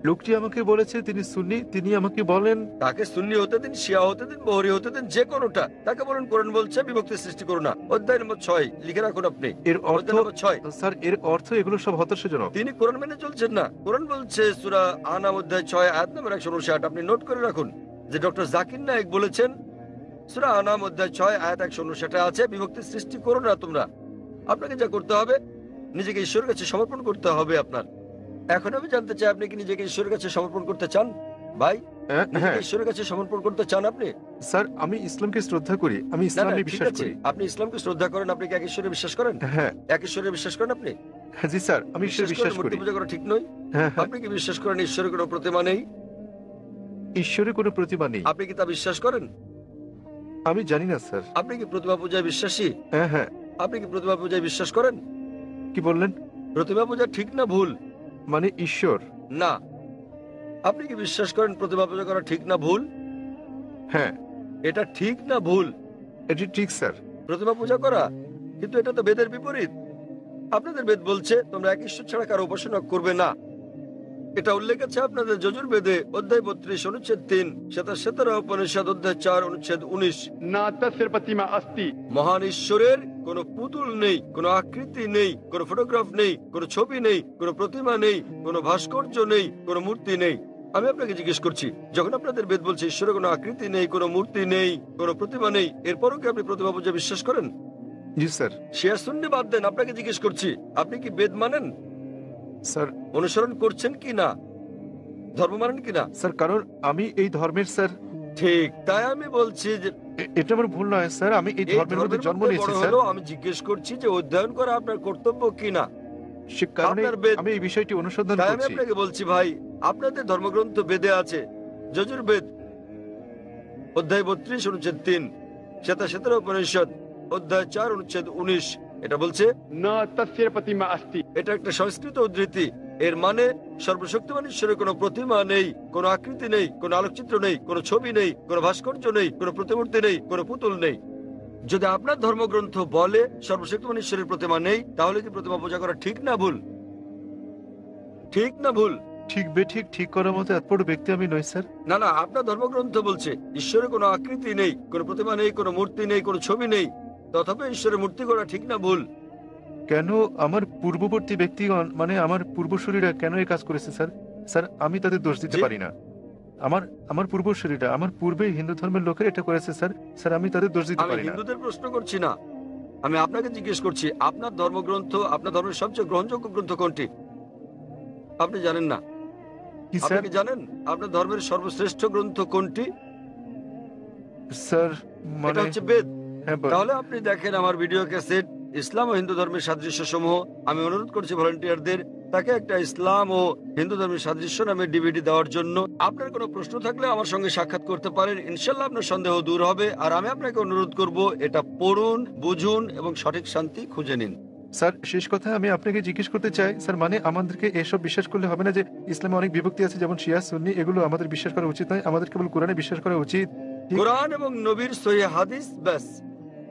লোকটি আমাকে বলেছে তিনি সুন্নি, তিনি আমাকে বলেন তাকে সুন্নি হতে দিন, শিয়া হতে দিন, বহরি হতে দিন, যে কোনোটা। তাকে বলুন কোরআন বলছে বিভক্তি সৃষ্টি করো না। অধ্যায় নম্বর 6 লিখে রাখুন আপনি। এর অর্থ, অধ্যায় নম্বর 6। স্যার, এর অর্থ এগুলো সব হতাশাজনক। তিনি কোরআন মেনে চলছেন না। কোরআন বলছে সূরা আনাম অধ্যায় 6 আয়াত নম্বর 159, আপনি নোট করে রাখুন, যে ডক্টর জাকির নায়েক বলেছেন সূরা আনাম অধ্যায় 6 আয়াত 159 আছে বিভক্তি সৃষ্টি করো না তোমরা। আপনাকে যা করতে হবে, নিজেকে ঈশ্বরের কাছে সমর্পণ করতে হবে আপনার। এখন আমি জানতে চাই, আপনি কি নিজেকে ঈশ্বরের কাছে সমর্পণ করতে চান? ভাই, হ্যাঁ, নিজেকে ঈশ্বরের কাছে সমর্পণ করতে চান আপনি? স্যার, আমি ইসলামকে শ্রদ্ধা করি, আমি না, ইসলামে ঠিক বিশ্বাস আছে। করি। আপনি ইসলামকে শ্রদ্ধা করেন, আপনি কি এক ঈশ্বরে বিশ্বাস করেন? হ্যাঁ, এক ঈশ্বরে বিশ্বাস করেন আপনি? জি স্যার, আমি ঈশ্বরে বিশ্বাস করি। মূর্তি পূজা করা ঠিক নয়। হ্যাঁ, হ্যাঁ, আপনি কি বিশ্বাস করেন ঈশ্বরের কোনো প্রতিমা নেই? ঈশ্বরের কোনো প্রতিমা নেই। আপনি কি তা বিশ্বাস করেন? আমি জানি না স্যার। আপনি কি প্রতিমা পূজায় বিশ্বাসী? হ্যাঁ, হ্যাঁ, আপনি কি প্রতিমা পূজায় বিশ্বাস করেন? কি বললেন? প্রতিমা পূজা ঠিক না ভুল? মানে ঈশ্বর? না। আপনি কি বিশ্বাস করেন প্রতিমা পূজা করা ঠিক না ভুল? হ্যাঁ, এটা ঠিক না ভুল? এটি ঠিক স্যার। প্রতিমা পূজা করা, কিন্তু এটা তো বেদের বিপরীত। আপনাদের বেদ বলছে তোমরা এক ঈশ্বর ছাড়া কারো উপাসনা করবে না। এটা উল্লেখ আছে আপনাদের যজুর্বেদে অধ্যায় 32 অনুচ্ছেদ 3, শ্বেতাশ্বেতারা উপনিষদ অধ্যায় 4 অনুচ্ছেদ 19। न तस्य प्रतिमा अस्ति মহান ঈশ্বরের কোনো পুতুল নেই, কোনো আকৃতি নেই, কোনো ফটোগ্রাফ নেই, কোনো ছবি নেই, কোনো প্রতিমা নেই, কোনো ভাস্কর্য নেই, কোনো মূর্তি নেই। আমি আপনাকে জিজ্ঞেস করছি, যখন আপনাদের বেদ বলছে ঈশ্বরের কোনো আকৃতি নেই, কোনো মূর্তি নেই, কোনো প্রতিমা নেই, এরপরও কি আপনি প্রতিমা পূজা বিশ্বাস করেন? জি স্যার। শিয়া সুন্নি বাদ দেন, আপনাকে জিজ্ঞেস করছি, আপনি কি বেদ মানেন, স্যার অনুসরণ করছেন কি না, ধর্ম মানেন কি না? স্যার, কারণ আমি এই ধর্মের স্যার, ঠিক তাই আমি বলছি যে এটা আমার ভুল নয় স্যার, আমি এই এই ধর্মের মধ্যে ধর্মের জন্ম মধ্যে নিয়েছি বড় স্যার। হলেও আমি জিজ্ঞেস করছি যে অধ্যয়ন করা আপনার কর্তব্য কিনা। সে কারণে আপনার বেদ- আমি এই বিষয়টি অনুসন্ধান তাই আমি করছি। আপনাকে বলছি ভাই, আপনাদের ধর্মগ্রন্থ বেদে আছে, যজুর্বেদ অধ্যায় 32 অনুচ্ছেদ 3, শ্বেতাশ্বেতারা উপনিষদ অধ্যায় 4 অনুচ্ছেদ 19। এটা বলছে, न तस्य प्रतिमा अस्ति এটা একটা সংস্কৃত উদ্ধৃতি। এর মানে সর্বশক্তিমান ঈশ্বরের কোনো প্রতিমা নেই, কোনো আকৃতি নেই, কোনো আলোকচিত্র নেই, কোনো ছবি নেই, কোনো ভাস্কর্য নেই, কোনো প্রতিমূর্তি নেই, কোনো পুতুল নেই। যদি আপনার ধর্মগ্রন্থ বলে সর্বশক্তিমান ঈশ্বরের প্রতিমা নেই, তাহলে কি প্রতিমা পূজা করা ঠিক না ভুল? ঠিক না ভুল? ঠিক বেঠিক ঠিক করার মতো এত বড় ব্যক্তি আমি নই স্যার। না না, আপনার ধর্মগ্রন্থ বলছে ঈশ্বরের কোনো আকৃতি নেই, কোনো প্রতিমা নেই, কোনো মূর্তি নেই, কোনো ছবি নেই, তথাপি ঈশ্বরের মূর্তি করা ঠিক না ভুল? কেন আমার পূর্ববর্তী ব্যক্তিগণ, মানে আমার পূর্বসূরীরা কেন এই কাজ করেছে স্যার? স্যার, আমি তাদের দোষ দিতে জি। পারি না। আমার আমার পূর্বসূরীরা, আমার পূর্বে হিন্দু ধর্মের লোকের এটা করেছে স্যার। স্যার, আমি তাদের দোষ দিতে আমি পারি না। হিন্দুদের প্রশ্ন করছি না, আমি আপনাকে জিজ্ঞেস করছি, আপনার ধর্মগ্রন্থ, আপনার ধর্মের সবচেয়ে গ্রহণযোগ্য গ্রন্থ কোনটি? আপনি জানেন না? কি আপনি স্যার? কি জানেন আপনার ধর্মের সর্বশ্রেষ্ঠ গ্রন্থ কোনটি? স্যার, এটা মানে হচ্ছে বেদ। হ্যাঁ, তাহলে আপনি দেখেন আমার ভিডিও ক্যাসেট ইসলাম ও হিন্দু ধর্মের সাদৃশ্য সমূহ। আমি অনুরোধ করছি ভলান্টিয়ারদের তাকে একটা ইসলাম ও হিন্দু ধর্মের সাদৃশ্য নামে ডিভিডি দেওয়ার জন্য। আপনার কোনো প্রশ্ন থাকলে আমার সঙ্গে সাক্ষাৎ করতে পারেন, ইনশাল্লাহ আপনার সন্দেহ দূর হবে। আর আমি আপনাকে অনুরোধ করব, এটা পড়ুন, বুঝুন এবং সঠিক শান্তি খুঁজে নিন। স্যার, শেষ কথা আমি আপনাকে জিজ্ঞেস করতে চাই স্যার, মানে আমাদেরকে এসব বিশ্বাস করলে হবে না যে ইসলামে অনেক বিভক্তি আছে, যেমন শিয়া সুন্নি, এগুলো আমাদের বিশ্বাস করা উচিত নয়, আমাদের কেবল কোরআনে বিশ্বাস করা উচিত। ঠিক। কোরআন এবং নবীর সহিহ হাদিস ব্যাস।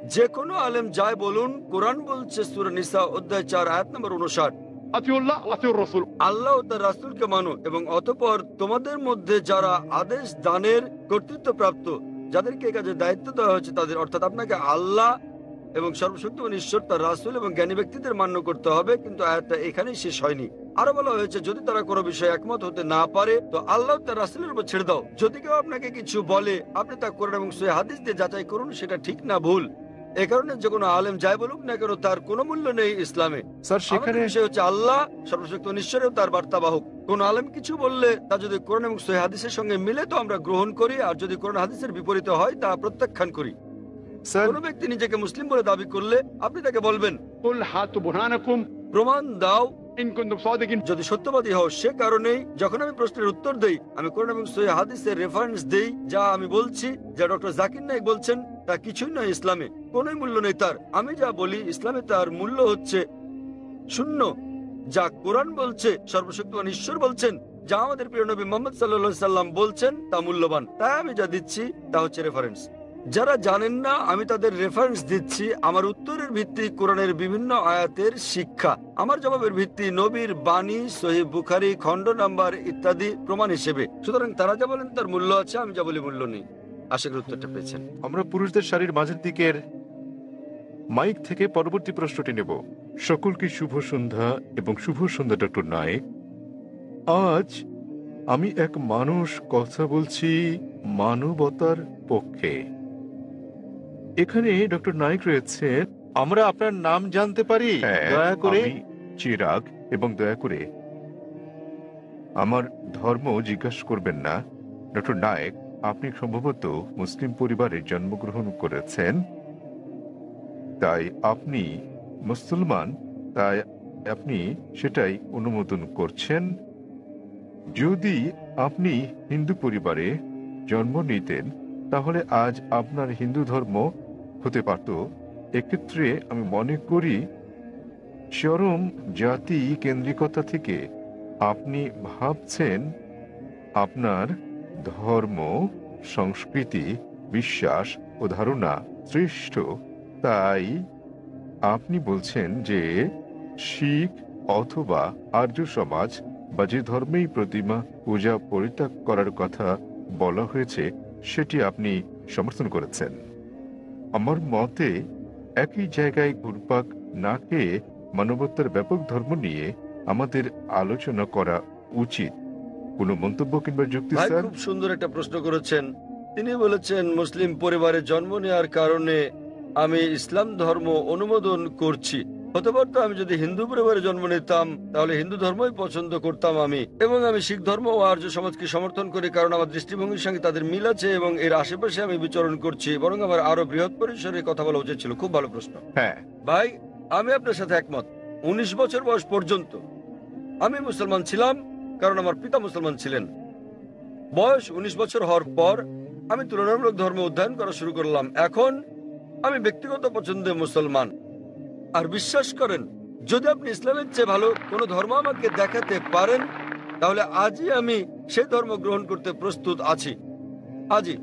যে কোনো আলেম যাই বলুন, কোরআন বলছে সূরা নিসা অধ্যায় 4 আয়াত নম্বর 59, अतिउल्लाह अल्लाह अतिउर रसूल আল্লাহ ও তার রাসূলকে মানো এবং অতঃপর তোমাদের মধ্যে যারা আদেশ দানের কর্তৃত্বপ্রাপ্ত, যাদেরকে এই কাজে দায়িত্ব দেওয়া হয়েছে তাদের, অর্থাৎ আপনাকে আল্লাহ এবং সর্বশক্তিমান ঈশ্বর, তার রাসূল এবং জ্ঞানী ব্যক্তিদের মান্য করতে হবে। কিন্তু আয়াতটা এখানেই শেষ হয়নি। আরো বলা হয়েছে, যদি তারা কোনো বিষয়ে একমত হতে না পারে তো আল্লাহ তার রাসূলের উপর ছেড়ে দাও। যদি কেউ আপনাকে কিছু বলে, আপনি তা কোরআন এবং সহিহ হাদিস দিয়ে যাচাই করুন সেটা ঠিক না ভুল। এ কারণে যে কোনো আলেম যাই বলুক না কেন, তার কোনো মূল্য নেই ইসলামে। স্যার, সেখানে আমাদের বিষয় হচ্ছে আল্লাহ, সর্বশক্তিমান ঈশ্বরেও তার বার্তাবাহক। কোন আলেম কিছু বললে তা যদি কোরআন এবং সহিহ হাদিসের সঙ্গে মিলে তো আমরা গ্রহণ করি, আর যদি কোরআন হাদিসের বিপরীতে হয় তা প্রত্যাখ্যান করি। স্যার, কোন ব্যক্তি নিজেকে মুসলিম বলে দাবি করলে আপনি তাকে বলবেন, कुल हाथु बुरहानकुम প্রমাণ দাও इन कुंतुम सादिकिन যদি সত্যবাদী হও। সে কারণেই যখন আমি প্রশ্নের উত্তর দেই, আমি কোরআন এবং সহিহ হাদিসের রেফারেন্স দেই। যা আমি বলছি, যা ডক্টর জাকির নায়েক বলছেন, তা কিছুই নয় ইসলামে, কোনো মূল্য নেই তার। আমি যা বলি ইসলামে তার মূল্য হচ্ছে শূন্য। যা কোরআন বলছে, সর্বশক্তিমান ঈশ্বর বলছেন, যা আমাদের প্রিয় নবী মুহাম্মদ সাল্লাল্লাহু আলাইহি সাল্লাম বলছেন, তা মূল্যবান। তাই আমি যা দিচ্ছি তা হচ্ছে রেফারেন্স। যারা জানেন না আমি তাদের রেফারেন্স দিচ্ছি। আমার উত্তরের ভিত্তি কোরআনের বিভিন্ন আয়াতের শিক্ষা, আমার জবাবের ভিত্তি নবীর বাণী, সহিহ বুখারী খণ্ড নাম্বার ইত্যাদি প্রমাণ হিসেবে। সুতরাং তারা যা বলেন তার মূল্য আছে, আমি যা বলি মূল্য নেই। আশা করি উত্তরটা পেয়েছেন। আমরা পুরুষদের শাড়ির মাঝের দিকের মাইক থেকে পরবর্তী প্রশ্নটি নেব। সকলকে শুভ সন্ধ্যা এবং শুভ সন্ধ্যা ডক্টর নায়েক। আজ আমি এক মানুষ কথা বলছি মানবতার পক্ষে। এখানে ডক্টর নায়েক রয়েছে, আমরা আপনার নাম জানতে পারি হ্যাঁ, দয়া করে? আমি চিরাগ, এবং দয়া করে আমার ধর্ম জিজ্ঞাসা করবেন না। ডক্টর নায়েক, আপনি সম্ভবত মুসলিম পরিবারে জন্মগ্রহণ করেছেন, তাই আপনি মুসলমান, তাই আপনি সেটাই অনুমোদন করছেন। যদি আপনি হিন্দু পরিবারে জন্ম নিতেন তাহলে আজ আপনার হিন্দু ধর্ম হতে পারত। এক্ষেত্রে আমি মনে করি চরম জাতি কেন্দ্রিকতা থেকে আপনি ভাবছেন আপনার ধর্ম, সংস্কৃতি, বিশ্বাস ও ধারণা শ্রেষ্ঠ। তাই আপনি বলছেন যে শিখ অথবা আর্য সমাজ বা যে ধর্মেই প্রতিমা পূজা পরিত্যাগ করার কথা বলা হয়েছে সেটি আপনি সমর্থন করেছেন। আমার মতে একই জায়গায় ঘুরপাক না খেয়ে মানবতার ব্যাপক ধর্ম নিয়ে আমাদের আলোচনা করা উচিত। কোনো মন্তব্য কিংবা যুক্তি ভাই স্যার? খুব সুন্দর একটা প্রশ্ন করেছেন। তিনি বলেছেন মুসলিম পরিবারে জন্ম নেওয়ার কারণে আমি ইসলাম ধর্ম অনুমোদন করছি। হতে পারতো আমি যদি হিন্দু পরিবারে জন্ম নিতাম তাহলে হিন্দু ধর্মই পছন্দ করতাম আমি, এবং আমি শিখ ধর্ম ও আর্য সমাজকে সমর্থন করি কারণ আমার দৃষ্টিভঙ্গির সঙ্গে তাদের মিল আছে এবং এর আশেপাশে আমি বিচরণ করছি। বরং আমার আরো বৃহৎ পরিসরে কথা বলা উচিত ছিল। খুব ভালো প্রশ্ন হ্যাঁ, ভাই, আমি আপনার সাথে একমত। 19 বছর বয়স পর্যন্ত আমি মুসলমান ছিলাম কারণ আমার পিতা মুসলমান ছিলেন। বয়স 19 বছর হওয়ার পর আমি তুলনামূলক ধর্ম অধ্যয়ন করা শুরু করলাম। এখন আমি ব্যক্তিগত পছন্দে মুসলমান। আর বিশ্বাস করেন, যদি আপনি ইসলামের চেয়ে ভালো কোনো ধর্ম আমাকে দেখাতে পারেন তাহলে আজই আমি সেই ধর্ম গ্রহণ করতে প্রস্তুত আছি। আজই।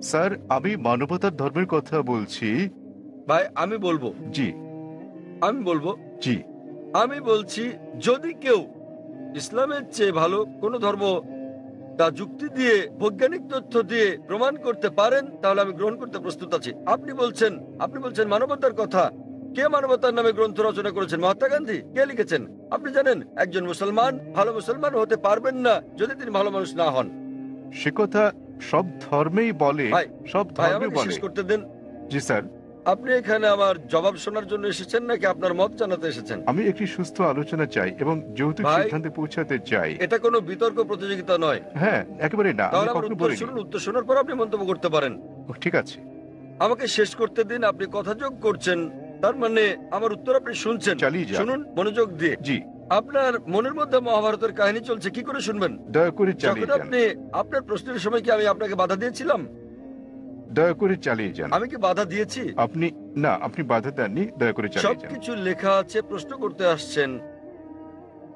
স্যার আমি মানবতার ধর্মের কথা বলছি। ভাই আমি বলবো জি জি আমি বলছি, যদি কেউ ইসলামের চেয়ে ভালো কোনো ধর্ম তা যুক্তি দিয়ে বৈজ্ঞানিক তথ্য দিয়ে প্রমাণ করতে পারেন তাহলে আমি গ্রহণ করতে প্রস্তুত আছি। আপনি বলছেন মানবতার কথা। কে মানবতার নামে গ্রন্থ রচনা করেছেন? মহাত্মা গান্ধী। কে লিখেছেন? আপনি জানেন একজন মুসলমান ভালো মুসলমান হতে পারবেন না যদি তিনি ভালো মানুষ না হন। সে কথা সব ধর্মেই বলে। ভাই, সব ভাই ধর্মে আমাকে বলে। শেষ করতে দেন। জি স্যার, আপনি এখানে আমার জবাব শোনার জন্য এসেছেন নাকি আপনার মত জানাতে এসেছেন? আমি একটি সুস্থ আলোচনা চাই এবং যৌতুক ভাই, সিদ্ধান্তে পৌঁছাতে চাই। এটা কোনো বিতর্ক প্রতিযোগিতা নয়। হ্যাঁ, একেবারে না। আমি তাহলে আমার কখনো উত্তর বলিনি। শুনুন, উত্তর শোনার পর আপনি মন্তব্য করতে পারেন। ঠিক আছে, আমাকে শেষ করতে দিন। আপনি কথা যোগ করছেন, তার মানে আমার উত্তর আপনি শুনছেন। চালিয়ে যান। শুনুন মনোযোগ দিয়ে। জি, আপনার মনের মধ্যে মহাভারতের কাহিনী চলছে, কি করে শুনবেন? দয়া করে চালিয়ে যখন যান। আপনি আপনার প্রশ্নের সময় কি আমি আপনাকে বাধা দিয়েছিলাম? দয়া করে চালিয়ে যান। আমি কি বাধা দিয়েছি? আপনি বাধা দেননি। দয়া করে চালিয়ে যান। সবকিছু লেখা আছে, প্রশ্ন করতে আসছেন।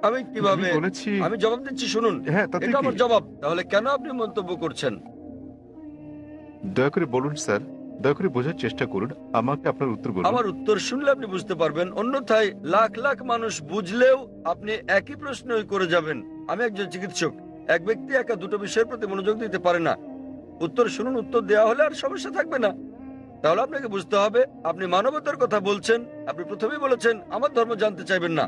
আমি কিভাবে আমি বলেছি। আমি জবাব দিচ্ছি, শুনুন। হ্যাঁ, তাতে এটা কি? আমার জবাব। তাহলে কেন আপনি মন্তব্য করছেন? দয়া করে বলুন স্যার, দয়া করে বোঝার চেষ্টা করুন। আমাকে আপনার উত্তর বলুন। আমার উত্তর শুনলে আপনি বুঝতে পারবেন, অন্যথায় লাখ লাখ মানুষ বুঝলেও আপনি একই প্রশ্নই করে যাবেন। আমি একজন চিকিৎসক। এক ব্যক্তি একা দুটো বিষয়ের প্রতি মনোযোগ দিতে পারে না। উত্তর শুনুন, উত্তর দেওয়া হলে আর সমস্যা থাকবে না। তাহলে আপনাকে বুঝতে হবে আপনি মানবতার কথা বলছেন। আপনি প্রথমেই বলেছেন আমার ধর্ম জানতে চাইবেন না,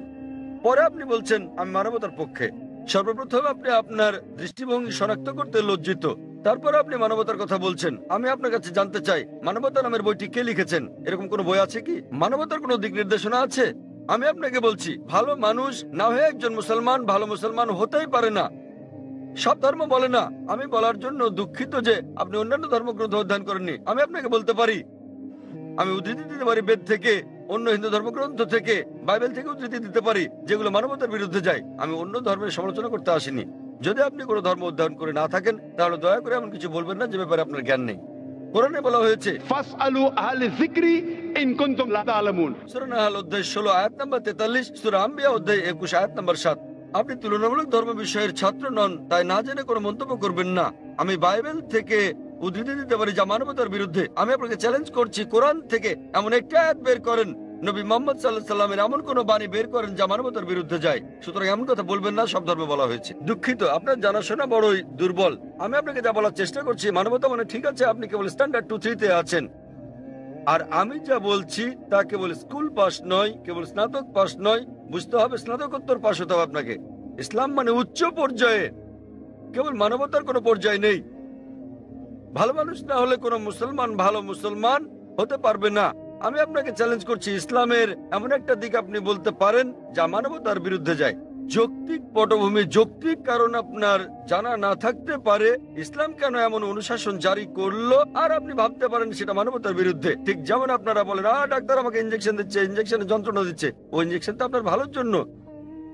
পরে আপনি বলছেন আমি মানবতার পক্ষে। সর্বপ্রথম আপনি আপনার দৃষ্টিভঙ্গি শনাক্ত করতে লজ্জিত, তারপর আপনি মানবতার কথা বলছেন। আমি আপনার কাছে জানতে চাই মানবতা নামের বইটি কে লিখেছেন? এরকম কোনো বই আছে কি? মানবতার কোনো দিক নির্দেশনা আছে? আমি আপনাকে বলছি, ভালো মানুষ না হয়ে একজন মুসলমান ভালো মুসলমান হতেই পারে না। সব ধর্ম বলে না। আমি বলার জন্য দুঃখিত যে আপনি অন্যান্য ধর্মগ্রন্থ অধ্যয়ন করেননি। আমি আপনাকে বলতে পারি, আমি উদ্ধৃতি দিতে পারি বেদ থেকে, অন্য হিন্দু ধর্মগ্রন্থ থেকে, বাইবেল থেকে উদ্ধৃতি দিতে পারি যেগুলো মানবতার বিরুদ্ধে যায়। আমি অন্য ধর্মের সমালোচনা করতে আসিনি। যদি আপনি কোনো ধর্ম অধ্যয়ন করে না থাকেন তাহলে দয়া করে এমন কিছু বলবেন না যে ব্যাপারে আপনার জ্ঞান নেই। কোরআনে বলা হয়েছে ফাসআলু আহলে যিকরি ইন কুনতুম লা তা'লামুন। সূরা নাহল অধ্যায় 16 আয়াত নাম্বার 43, সূরা আম্বিয়া অধ্যায় 21 আয়াত নাম্বার 7। আপনি তুলনামূলক ধর্ম বিষয়ের ছাত্র নন, তাই না জেনে কোনো মন্তব্য করবেন না। আমি বাইবেল থেকে উদ্ধৃতি দিতে পারি যা মানবতার বিরুদ্ধে। আমি আপনাকে চ্যালেঞ্জ করছি, কোরআন থেকে এমন একটা আয়াত বের করেন, নবী মুহাম্মদ সাল্লাল্লাহু আলাইহি সাল্লামের এমন কোন বাণী বের করেন যা মানবতার বিরুদ্ধে যায়। সুতরাং এমন কথা বলবেন না সব ধর্মে বলা হয়েছে। দুঃখিত, আপনার জানাশোনা বড়ই দুর্বল। আমি আপনাকে যা বলার চেষ্টা করছি, মানবতা মানে ঠিক আছে, আপনি কেবল স্ট্যান্ডার্ড 2-3 তে আছেন। আর আমি যা বলছি তা কেবল স্কুল পাস নয়, কেবল স্নাতক পাস নয়, বুঝতে হবে স্নাতকোত্তর পাস হতে হবে আপনাকে। ইসলাম মানে উচ্চ পর্যায়ে, কেবল মানবতার কোনো পর্যায় নেই। ভালো মানুষ না হলে কোনো মুসলমান ভালো মুসলমান হতে পারবে না। আমি আপনাকে চ্যালেঞ্জ করছি, ইসলামের এমন একটা দিক আপনি বলতে পারেন যা মানবতার বিরুদ্ধে যায়। যৌক্তিক পটভূমি, যৌক্তিক কারণ আপনার জানা না থাকতে পারে ইসলাম কেন এমন অনুশাসন জারি করলো, আর আপনি ভাবতে পারেন সেটা মানবতার বিরুদ্ধে। ঠিক যেমন আপনারা বলেন ডাক্তার আমাকে ইঞ্জেকশন দিচ্ছে, ইঞ্জেকশনে যন্ত্রণা দিচ্ছে, ওই ইঞ্জেকশন তো আপনার ভালোর জন্য।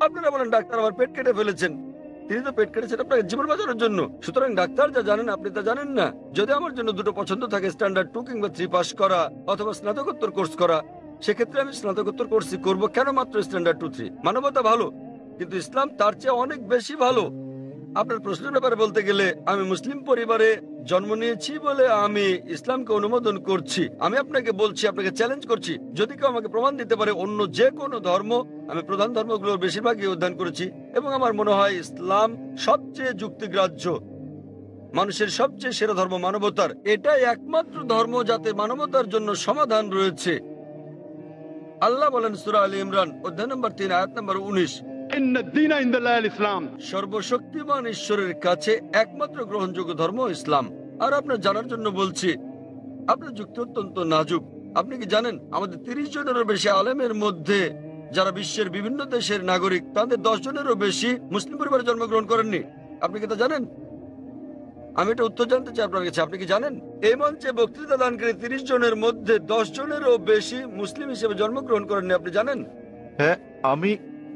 আপনারা বলেন ডাক্তার আমার পেট কেটে ফেলেছেন, তিনি তো পেট কেটেছেন আপনার জীবন বাঁচানোর জন্য। সুতরাং ডাক্তার যা জানেন আপনি তা জানেন না। যদি আমার জন্য দুটো পছন্দ থাকে, স্ট্যান্ডার্ড 2 কিংবা 3 পাস করা অথবা স্নাতকোত্তর কোর্স করা, সেক্ষেত্রে আমি স্নাতকোত্তর কোর্সই করব। কেন মাত্র স্ট্যান্ডার্ড 2-3? মানবতা ভালো, কিন্তু ইসলাম তার চেয়ে অনেক বেশি ভালো। আপনার প্রশ্নের ব্যাপারে বলতে গেলে, আমি মুসলিম পরিবারে জন্ম নিয়েছি বলে আমি ইসলামকে অনুমোদন করছি। আমি আপনাকে বলছি, আপনাকে চ্যালেঞ্জ করছি, যদি কেউ আমাকে প্রমাণ দিতে পারে অন্য যে কোনো ধর্ম, আমি প্রধান ধর্মগুলোর বেশিরভাগই অধ্যয়ন করেছি, এবং আমার মনে হয় ইসলাম সবচেয়ে যুক্তিগ্রাহ্য, মানুষের সবচেয়ে সেরা ধর্ম, মানবতার। এটাই একমাত্র ধর্ম যাতে মানবতার জন্য সমাধান রয়েছে। আল্লাহ বলেন সূরা আলী ইমরান অধ্যায় নম্বর 3 আয়াত নম্বর 19, إن الدين عند الله الإسلام। সর্বশক্তিমান ঈশ্বরের কাছে একমাত্র গ্রহণযোগ্য ধর্ম ইসলাম। আর আপনার জানার জন্য বলছি, আপনার যুক্তি অত্যন্ত নাজুক। আপনি কি জানেন আমাদের 30 জনেরও বেশি আলেমের মধ্যে যারা বিশ্বের বিভিন্ন দেশের নাগরিক, তাদের 10 জনেরও বেশি মুসলিম পরিবারে জন্মগ্রহণ করেননি? আপনি কি তা জানেন? আমি এটা উত্তর জানতে চাই আপনার কাছে। আপনি কি জানেন এই মঞ্চে বক্তৃতা দানকারী 30 জনের মধ্যে 10 জনেরও বেশি মুসলিম হিসেবে জন্মগ্রহণ করেননি? আপনি জানেন? হ্যাঁ, আমি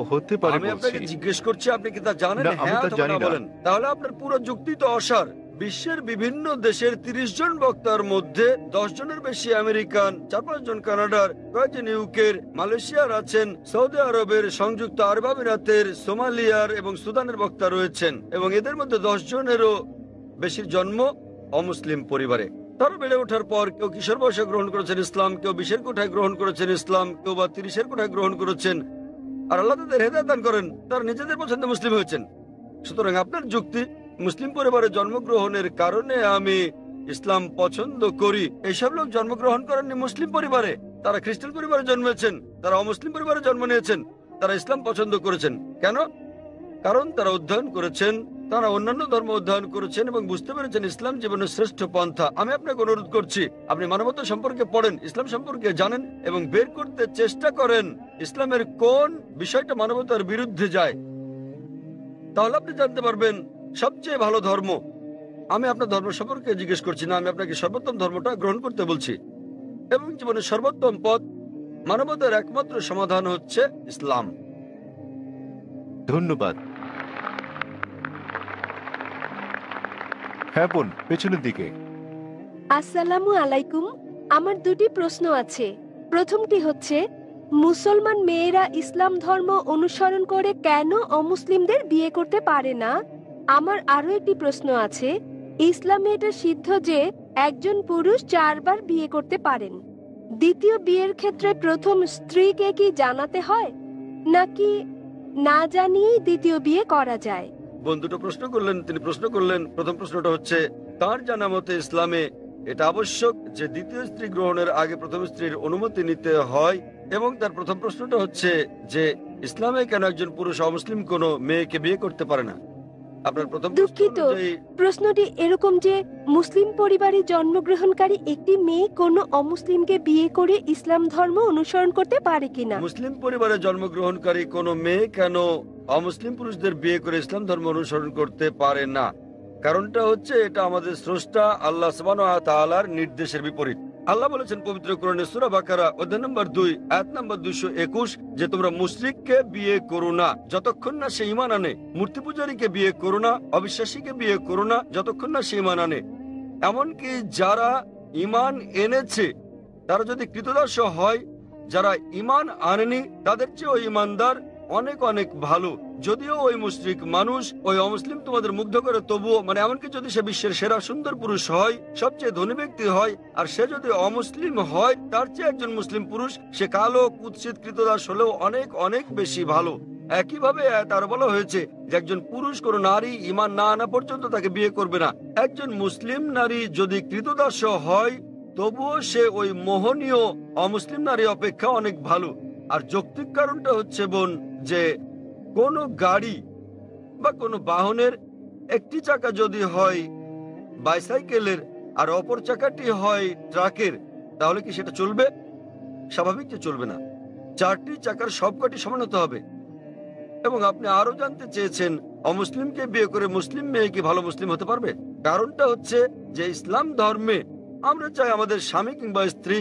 হতে পারি আমি বলছি। আপনাকে জিজ্ঞেস করছি, আপনি কি তা জানেন? না, আমি হ্যাঁ তা অথবা জানি না না। বলেন। তাহলে আপনার পুরো যুক্তি তো অসার। বিশ্বের বিভিন্ন দেশের 30 জন বক্তার মধ্যে 10 জনের বেশি আমেরিকান, 4-5 জন কানাডার, কয়েকজন ইউকের, মালয়েশিয়ার আছেন, সৌদি আরবের, সংযুক্ত আরব আমিরাতের, সোমালিয়ার এবং সুদানের বক্তা রয়েছেন। এবং এদের মধ্যে 10 জনেরও বেশির জন্ম অমুসলিম পরিবারে। তারা বেড়ে ওঠার পর কেউ কিশোর বয়সে গ্রহণ করেছেন ইসলাম, কেউ 20-এর কোঠায় গ্রহণ করেছেন ইসলাম, কেউ বা 30-এর কোঠায় গ্রহণ করেছেন। আর আল্লাহ তাদের হেদায়েত দান করেন, তারা নিজেদের পছন্দে মুসলিম হয়েছেন। সুতরাং আপনার যুক্তি মুসলিম পরিবারে জন্মগ্রহণের কারণে আমি ইসলাম পছন্দ করি, এইসব লোক জন্মগ্রহণ করেননি মুসলিম পরিবারে। তারা খ্রিস্টান পরিবারে জন্মেছেন, তারা অমুসলিম পরিবারে জন্ম নিয়েছেন, তারা ইসলাম পছন্দ করেছেন। কেন? কারণ তারা অধ্যয়ন করেছেন, তারা অন্যান্য ধর্ম অধ্যয়ন করেছেন এবং বুঝতে পেরেছেন ইসলাম জীবনের শ্রেষ্ঠ পন্থা। আমি আপনাকে অনুরোধ করছি, আপনি মানবতা সম্পর্কে পড়েন, ইসলাম সম্পর্কে জানেন এবং বের করতে চেষ্টা করেন ইসলামের কোন বিষয়টা মানবতার বিরুদ্ধে যায়। তাহলে আপনি জানতে পারবেন সবচেয়ে ভালো ধর্ম। আমি আপনার ধর্ম সম্পর্কে জিজ্ঞেস করছি না, আমি আপনাকে সর্বোত্তম ধর্মটা গ্রহণ করতে বলছি। এবং জীবনের সর্বোত্তম পথ, মানবতার একমাত্র সমাধান হচ্ছে ইসলাম। ধন্যবাদ। হ্যাঁ বোন, পেছনের দিকে। আসসালামু আলাইকুম। আমার দুটি প্রশ্ন আছে। প্রথমটি হচ্ছে, মুসলমান মেয়েরা ইসলাম ধর্ম অনুসরণ করে কেন অমুসলিমদের বিয়ে করতে পারে না? আমার আরো একটি প্রশ্ন আছে, ইসলামে এটা সিদ্ধ যে একজন পুরুষ 4 বার বিয়ে করতে পারেন। দ্বিতীয় বিয়ের ক্ষেত্রে প্রথম স্ত্রীকে কি জানাতে হয়, নাকি না জানিয়েই দ্বিতীয় বিয়ে করা যায়? বন্ধুটা প্রশ্ন করলেন, তিনি প্রশ্ন করলেন, প্রথম প্রশ্নটা হচ্ছে তার জানা মতে ইসলামে এটা আবশ্যক যে দ্বিতীয় স্ত্রী গ্রহণের আগে প্রথম স্ত্রীর অনুমতি নিতে হয়। এবং তার প্রথম প্রশ্নটা হচ্ছে যে ইসলামে কেন একজন পুরুষ অমুসলিম কোনো মেয়েকে বিয়ে করতে পারে না। আপনার প্রথম প্রশ্ন দুঃখিত, অনুযায়ী প্রশ্নটি এরকম যে মুসলিম পরিবারে জন্মগ্রহণকারী একটি মেয়ে কোনো অমুসলিমকে বিয়ে করে ইসলাম ধর্ম অনুসরণ করতে পারে কিনা। মুসলিম পরিবারে জন্মগ্রহণকারী কোনো মেয়ে কেন অমুসলিম পুরুষদের বিয়ে করে ইসলাম ধর্ম অনুসরণ করতে পারে না? কারণটা হচ্ছে এটা আমাদের স্রষ্টা আল্লাহ সুবহানাহু ওয়া তাআলার নির্দেশের বিপরীত। আল্লাহ বলেছেন পবিত্র কোরআনে সূরা বাকারা অধ্যায় নম্বর 2 আয়াত নম্বর 221 যে তোমরা মুশরিককে বিয়ে করো না যতক্ষণ না সে ঈমান আনে, মূর্তি পূজারীকে বিয়ে করো না, অবিশ্বাসীকে বিয়ে করো না যতক্ষণ না সে ঈমান আনে। এমনকি যারা ঈমান এনেছে তারা যদি কৃতদাস হয়, যারা ঈমান আনেনি তাদের চেয়ে ওই ঈমানদার অনেক অনেক ভালো। যদিও ওই মুশরিক মানুষ, ওই অমুসলিম তোমাদের মুগ্ধ করে, তবুও এমনকি যদি সে বিশ্বের সেরা সুন্দর পুরুষ হয়, সবচেয়ে ধনী ব্যক্তি হয়, আর সে যদি অমুসলিম হয়, তার চেয়ে একজন মুসলিম পুরুষ, সে কালো কুৎসিত কৃতদাস হলেও অনেক অনেক বেশি ভালো। একইভাবে তার বলা হয়েছে যে একজন পুরুষ কোন নারী ঈমান না আনা পর্যন্ত তাকে বিয়ে করবে না। একজন মুসলিম নারী যদি কৃতদাস হয়, তবুও সে ওই মোহনীয় অমুসলিম নারী অপেক্ষা অনেক ভালো। আর যৌক্তিক কারণটা হচ্ছে বোন যে কোনো গাড়ি বা কোনো বাহনের একটি চাকা যদি হয় বাইসাইকেলের আর অপর চাকাটি হয় ট্রাকের, তাহলে কি সেটা চলবে? স্বাভাবিক যে চলবে না। 4টি চাকার সবকটি সমান হতে হবে। এবং আপনি আরো জানতে চেয়েছেন অমুসলিমকে বিয়ে করে মুসলিম মেয়ে কি ভালো মুসলিম হতে পারবে? কারণটা হচ্ছে যে ইসলাম ধর্মে আমরা চাই আমাদের স্বামী কিংবা স্ত্রী,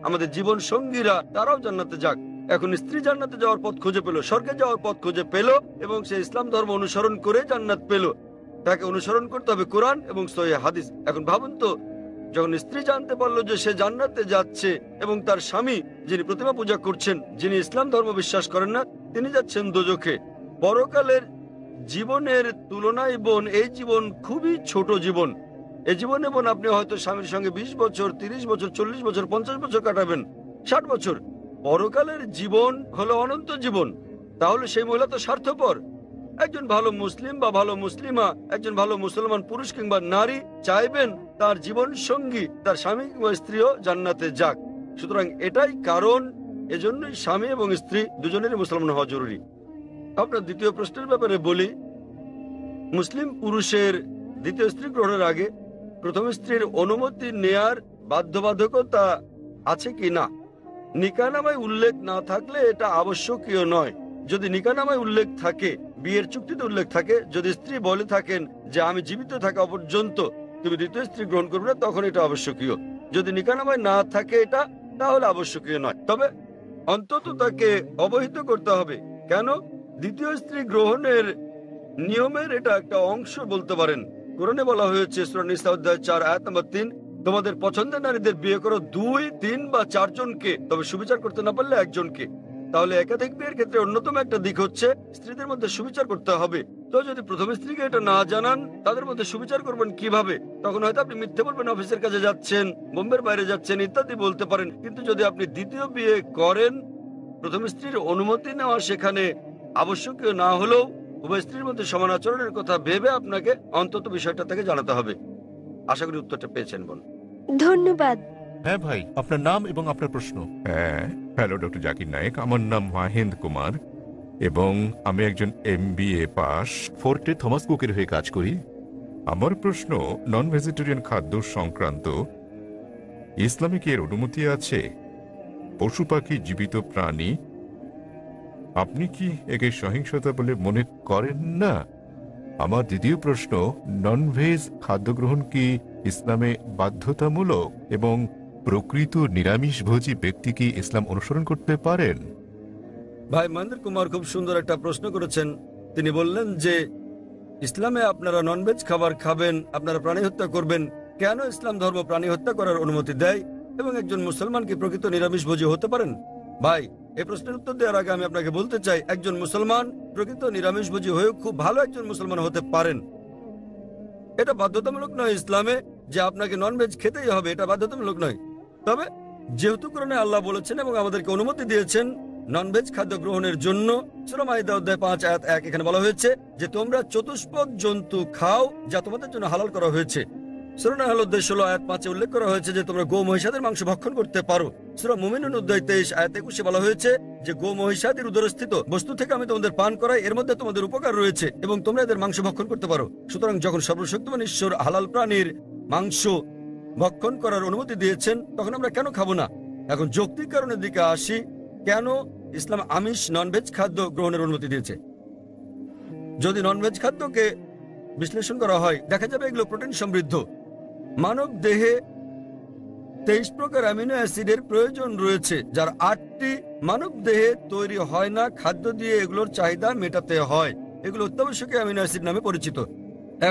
আমাদের জীবন সঙ্গীরা তারাও জান্নাতে যাক। এখন স্ত্রী জান্নাতে যাওয়ার পথ খুঁজে পেল, স্বর্গে যাওয়ার পথ খুঁজে পেল এবং সে ইসলাম ধর্ম অনুসরণ করে জান্নাত পেল। তাকে অনুসরণ করতে হবে কোরআন এবং সহিহ হাদিস। এখন ভাবুন তো, যখন স্ত্রী জানতে পারলো যে সে জান্নাতে যাচ্ছে এবং তার স্বামী যিনি প্রতিমা পূজা করছেন, যিনি ইসলাম ধর্ম বিশ্বাস করেন না, তিনি যাচ্ছেন দোজখে। পরকালের জীবনের তুলনায় বোন এই জীবন খুবই ছোট জীবন। এই জীবনে বোন আপনি হয়তো স্বামীর সঙ্গে 20 বছর, 30 বছর, 40 বছর, 50 বছর কাটাবেন, 60 বছর। পরকালের জীবন হলো অনন্ত জীবন। তাহলে সেই মহিলা তো স্বার্থপর। একজন ভালো মুসলিম বা ভালো মুসলিমা, একজন ভালো মুসলমান পুরুষ কিংবা নারী চাইবেন তার জীবন সঙ্গী, তার স্বামী কিংবা স্ত্রীও জান্নাতে যাক। সুতরাং এটাই কারণ, এজন্যই স্বামী এবং স্ত্রী দুজনেরই মুসলমান হওয়া জরুরি। আপনার দ্বিতীয় প্রশ্নের ব্যাপারে বলি, মুসলিম পুরুষের দ্বিতীয় স্ত্রী গ্রহণের আগে প্রথম স্ত্রীর অনুমতি নেয়ার বাধ্যবাধকতা আছে কি না। নিকাহনামায় উল্লেখ না থাকলে এটা আবশ্যকীয় নয়। যদি নিকাহনামায় উল্লেখ থাকে, বিয়ের চুক্তিতে উল্লেখ থাকে, যদি স্ত্রী বলে থাকেন যে আমি জীবিত থাকা পর্যন্ত তুমি দ্বিতীয় স্ত্রী গ্রহণ করবে না, তখন এটা আবশ্যকীয়। যদি নিকাহনামায় না থাকে এটা, তাহলে আবশ্যকীয় নয়। তবে অন্তত তাকে অবহিত করতে হবে। কেন? দ্বিতীয় স্ত্রী গ্রহণের নিয়মের এটা একটা অংশ বলতে পারেন। কোরআনে বলা হয়েছে সূরা নিসা অধ্যায় 4 আয়াত নম্বর 3, তোমাদের পছন্দের নারীদের বিয়ে করো 2, 3 বা 4 জনকে, তবে সুবিচার করতে না পারলে একজনকে। তাহলে একাধিক বিয়ের ক্ষেত্রে অন্যতম একটা দিক হচ্ছে স্ত্রীদের মধ্যে সুবিচার করতে হবে। তো যদি প্রথম স্ত্রীকে এটা না জানান, তাদের মধ্যে সুবিচার করবেন কিভাবে? তখন হয়তো আপনি মিথ্যে বলবেন, অফিসের কাজে যাচ্ছেন, বোম্বের বাইরে যাচ্ছেন ইত্যাদি বলতে পারেন। কিন্তু যদি আপনি দ্বিতীয় বিয়ে করেন, প্রথম স্ত্রীর অনুমতি নেওয়া সেখানে আবশ্যকীয় না হলেও উভয় স্ত্রীর মধ্যে সমান আচরণের কথা ভেবে আপনাকে অন্তত বিষয়টা থেকে জানাতে হবে। আশা করি উত্তরটা পেয়েছেন বোন। ধন্যবাদ। হ্যাঁ ভাই, আপনার নাম এবং আপনার প্রশ্ন। হ্যাঁ, হ্যালো ডক্টর জাকির নায়েক, আমার নাম মাহেন্দ্র কুমার এবং আমি একজন MBA পাস। ফোর্টে থমাস কুকের হয়ে কাজ করি। আমার প্রশ্ন নন ভেজিটেরিয়ান খাদ্য সংক্রান্ত। ইসলামে কি এর অনুমতি আছে? পশু পাখি, জীবিত প্রাণী, আপনি কি একে সহিংসতা বলে মনে করেন না? আমার দ্বিতীয় প্রশ্ন, নন ভেজ খাদ্য গ্রহণ কি ইসলামে বাধ্যতামূলক এবং প্রকৃত নিরামিষভোজী ব্যক্তি কি ইসলাম অনুসরণ করতে পারেন? ভাই মহেন্দ্র কুমার খুব সুন্দর একটা প্রশ্ন করেছেন। তিনি বললেন যে ইসলামে আপনারা ননভেজ খাবার খাবেন, আপনারা প্রাণী হত্যা করবেন। কেন ইসলাম ধর্ম প্রাণী হত্যা করার অনুমতি দেয় এবং একজন মুসলমান কি প্রকৃত নিরামিষভোজী হতে পারেন? ভাই, এই প্রশ্নের উত্তর দেওয়ার আগে আমি আপনাকে বলতে চাই, একজন মুসলমান প্রকৃত নিরামিষভোজী হয়েও খুব ভালো একজন মুসলমান হতে পারেন। এটা বাধ্যতামূলক নয় ইসলামে যে আপনাকে ননভেজ খেতেই হবে, এটা বাধ্যতামূলক নয়। তবে যেহেতু কোরআনে আল্লাহ বলেছেন এবং আমাদেরকে অনুমতি দিয়েছেন ননভেজ খাদ্য গ্রহণের জন্য, সূরা মাইদা অধ্যায় 5 আয়াত 1 এখানে বলা হয়েছে যে তোমরা চতুষ্পদ জন্তু খাও যা তোমাদের জন্য হালাল করা হয়েছে। সূরা নাহল অধ্যায় 16 আয়াত 5 উল্লেখ করা হয়েছে যে তোমরা গো মহিষাদের মাংস ভক্ষণ করতে পারো। সূরা মুমিনুন অধ্যায় 23 আয়াত 21 বলা হয়েছে যে গো মহিষাদের উদরস্থিত বস্তু থেকে আমি তোমাদের পান করাই, এর মধ্যে তোমাদের উপকার রয়েছে এবং তোমরা এদের মাংস ভক্ষণ করতে পারো। সুতরাং যখন সর্বশক্তিমান ঈশ্বর হালাল প্রাণীর মাংস ভক্ষণ করার অনুমতি দিয়েছেন, তখন আমরা কেন খাবো না? এখন যৌক্তিক কারণের দিকে আসি, কেন ইসলাম আমিষ ননভেজ খাদ্য গ্রহণের অনুমতি দিয়েছে। যদি ননভেজ খাদ্যকে বিশ্লেষণ করা হয়, দেখা যাবে এগুলো প্রোটিন সমৃদ্ধ। মানব দেহে 23 প্রকার অ্যামিনো অ্যাসিডের প্রয়োজন রয়েছে, যার 8টি মানব দেহে তৈরি হয় না, খাদ্য দিয়ে এগুলোর চাহিদা মেটাতে হয়। এগুলো অত্যাবশ্যকীয় অ্যামিনো অ্যাসিড নামে পরিচিত।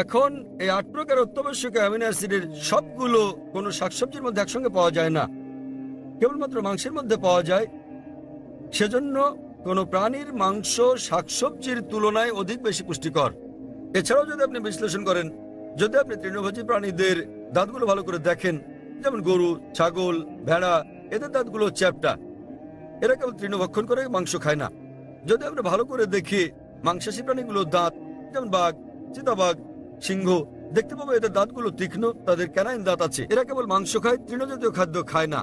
এখন এই 8 প্রকার অত্যাবশ্যকীয় অ্যামিনো অ্যাসিডের সবগুলো কোনো শাকসবজির মধ্যে একসঙ্গে পাওয়া যায় না, কেবলমাত্র মাংসের মধ্যে পাওয়া যায়। সেজন্য কোনো প্রাণীর মাংস শাকসবজির তুলনায় অধিক বেশি পুষ্টিকর। এছাড়াও যদি আপনি বিশ্লেষণ করেন, যদি আপনি তৃণভোজী প্রাণীদের দাঁতগুলো ভালো করে দেখেন, যেমন গরু, ছাগল, ভেড়া, এদের দাঁতগুলো চ্যাপ্টা, এরা কেবল তৃণভক্ষণ করে, মাংস খায় না। যদি আমরা ভালো করে দেখি মাংসাশী প্রাণীগুলোর দাঁত, যেমন বাঘ, চিতাবাঘ, সিংহ, দেখতে পাবো এদের দাঁতগুলো তীক্ষ্ণ, তাদের ক্যানাইন দাঁত আছে। এরা কেবল মাংস খায়, তৃণজাতীয় খাদ্য খায় না।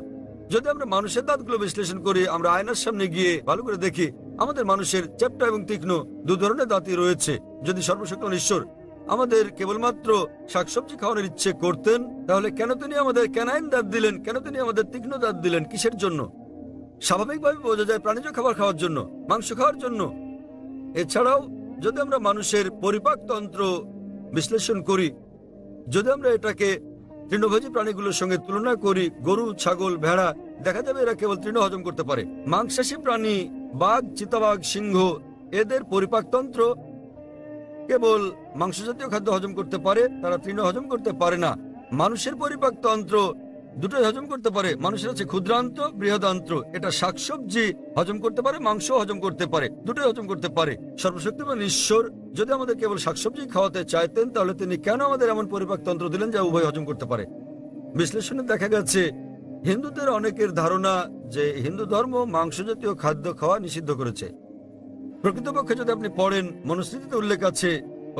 যদি আমরা মানুষের দাঁতগুলো বিশ্লেষণ করি, আমরা আয়নার সামনে গিয়ে ভালো করে দেখি আমাদের মানুষের চ্যাপ্টা এবং তীক্ষ্ণ দু ধরনের দাঁতই রয়েছে। যদি সর্বশক্তিমান ঈশ্বর আমাদের কেবলমাত্র শাকসবজি খাওয়ানোর ইচ্ছে করতেন, তাহলে কেন তিনি আমাদের ক্যানাইন দাঁত দিলেন? কেন তিনি আমাদের তীক্ষ্ণ দাঁত দিলেন? কিসের জন্য? স্বাভাবিকভাবে বোঝা যায় প্রাণীজ খাবার খাওয়ার জন্য, মাংস খাওয়ার জন্য। এছাড়াও যদি আমরা মানুষের পরিপাকতন্ত্র বিশ্লেষণ করি, যদি আমরা এটাকে তৃণভোজী প্রাণীগুলোর সঙ্গে তুলনা করি, গরু, ছাগল, ভেড়া, দেখা যাবে এরা কেবল তৃণ হজম করতে পারে। মাংসাশী প্রাণী বাঘ, চিতাবাঘ, সিংহ, এদের পরিপাকতন্ত্র কেবল মাংসজাতীয় খাদ্য হজম করতে পারে, তারা তৃণ হজম করতে পারে না। মানুষের পরিপাকতন্ত্র দুটোই হজম করতে পারে। মানুষের আছে ক্ষুদ্রান্ত, বৃহদান্ত্র। এটা শাকসবজি হজম করতে পারে, মাংস হজম করতে পারে, দুটোই হজম করতে পারে। সর্বশক্তিমান ঈশ্বর যদি আমাদের কেবল শাকসবজি খাওয়াতে চাইতেন, তাহলে তিনি কেন আমাদের এমন পরিপাকতন্ত্র দিলেন যা উভয় হজম করতে পারে? বিশ্লেষণে দেখা গেছে হিন্দুদের অনেকের ধারণা যে হিন্দু ধর্ম মাংস জাতীয় খাদ্য খাওয়া নিষিদ্ধ করেছে। প্রকৃতপক্ষে যদি আপনি পড়েন, মনুস্মৃতিতে উল্লেখ আছে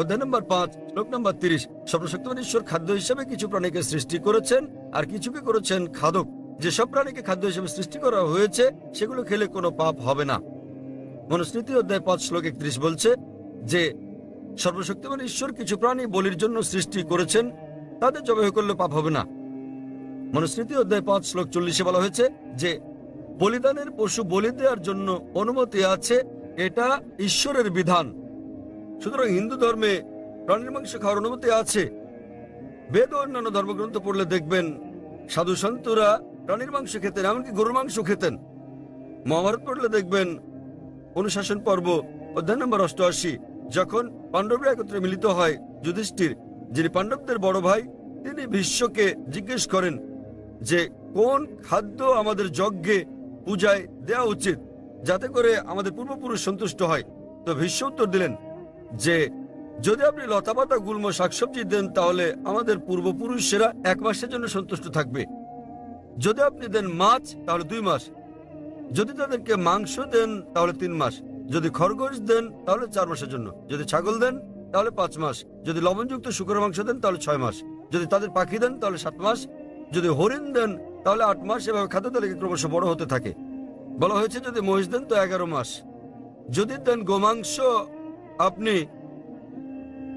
অধ্যায় নম্বর 5 শ্লোক নম্বর 30, সর্বশক্তিমান ঈশ্বর খাদ্য হিসেবে কিছু প্রাণীকে সৃষ্টি করেছেন আর কিছুকে করেছেন খাদক। যেসব প্রাণীকে খাদ্য হিসেবে সৃষ্টি করা হয়েছে সেগুলো খেলে কোনো পাপ হবে না। মনুস্মৃতি অধ্যায় 5 শ্লোক 31 বলছে যে সর্বশক্তিমান ঈশ্বর কিছু প্রাণী বলির জন্য সৃষ্টি করেছেন, তাদের জবাই করলে পাপ হবে না। মনুস্মৃতি অধ্যায় 5 শ্লোক 40 বলা হয়েছে যে বলিদানের পশু বলি দেওয়ার জন্য অনুমতি আছে, এটা ঈশ্বরের বিধান। সুতরাং হিন্দু ধর্মে প্রাণীর মাংস খাওয়ার অনুমতি আছে। বেদ ও অন্যান্য ধর্মগ্রন্থ পড়লে দেখবেন সাধু সন্তরা প্রাণীর মাংস খেতেন, এমনকি গরুর মাংস খেতেন। মহাভারত পড়লে দেখবেন অনুশাসন পর্ব অধ্যায় নম্বর 88, যখন পাণ্ডবরা একত্রে মিলিত হয়, যুধিষ্ঠির যিনি পাণ্ডবদের বড় ভাই, তিনি ভীষ্মকে জিজ্ঞেস করেন যে কোন খাদ্য আমাদের যজ্ঞে পূজায় দেওয়া উচিত যাতে করে আমাদের পূর্বপুরুষ সন্তুষ্ট হয়। তো ভীষ্ম উত্তর দিলেন যে যদি আপনি লতাপাতা গুল্ম শাকসবজি দেন তাহলে আমাদের পূর্বপুরুষেরা 1 মাসের জন্য সন্তুষ্ট থাকবে। যদি আপনি দেন মাছ তাহলে 2 মাস, যদি তাদেরকে মাংস দেন তাহলে 3 মাস, যদি খরগোশ দেন তাহলে 4 মাসের জন্য, যদি ছাগল দেন তাহলে 5 মাস, যদি লবণযুক্ত শুকরের মাংস দেন তাহলে 6 মাস, যদি তাদের পাখি দেন তাহলে 7 মাস, যদি হরিণ দেন তাহলে 8 মাস। এভাবে খাদ্য তালিকা ক্রমশ বড় হতে থাকে। বলা হয়েছে যদি মহিষ দেন তো 11 মাস, যদি দেন গোমাংস আপনি,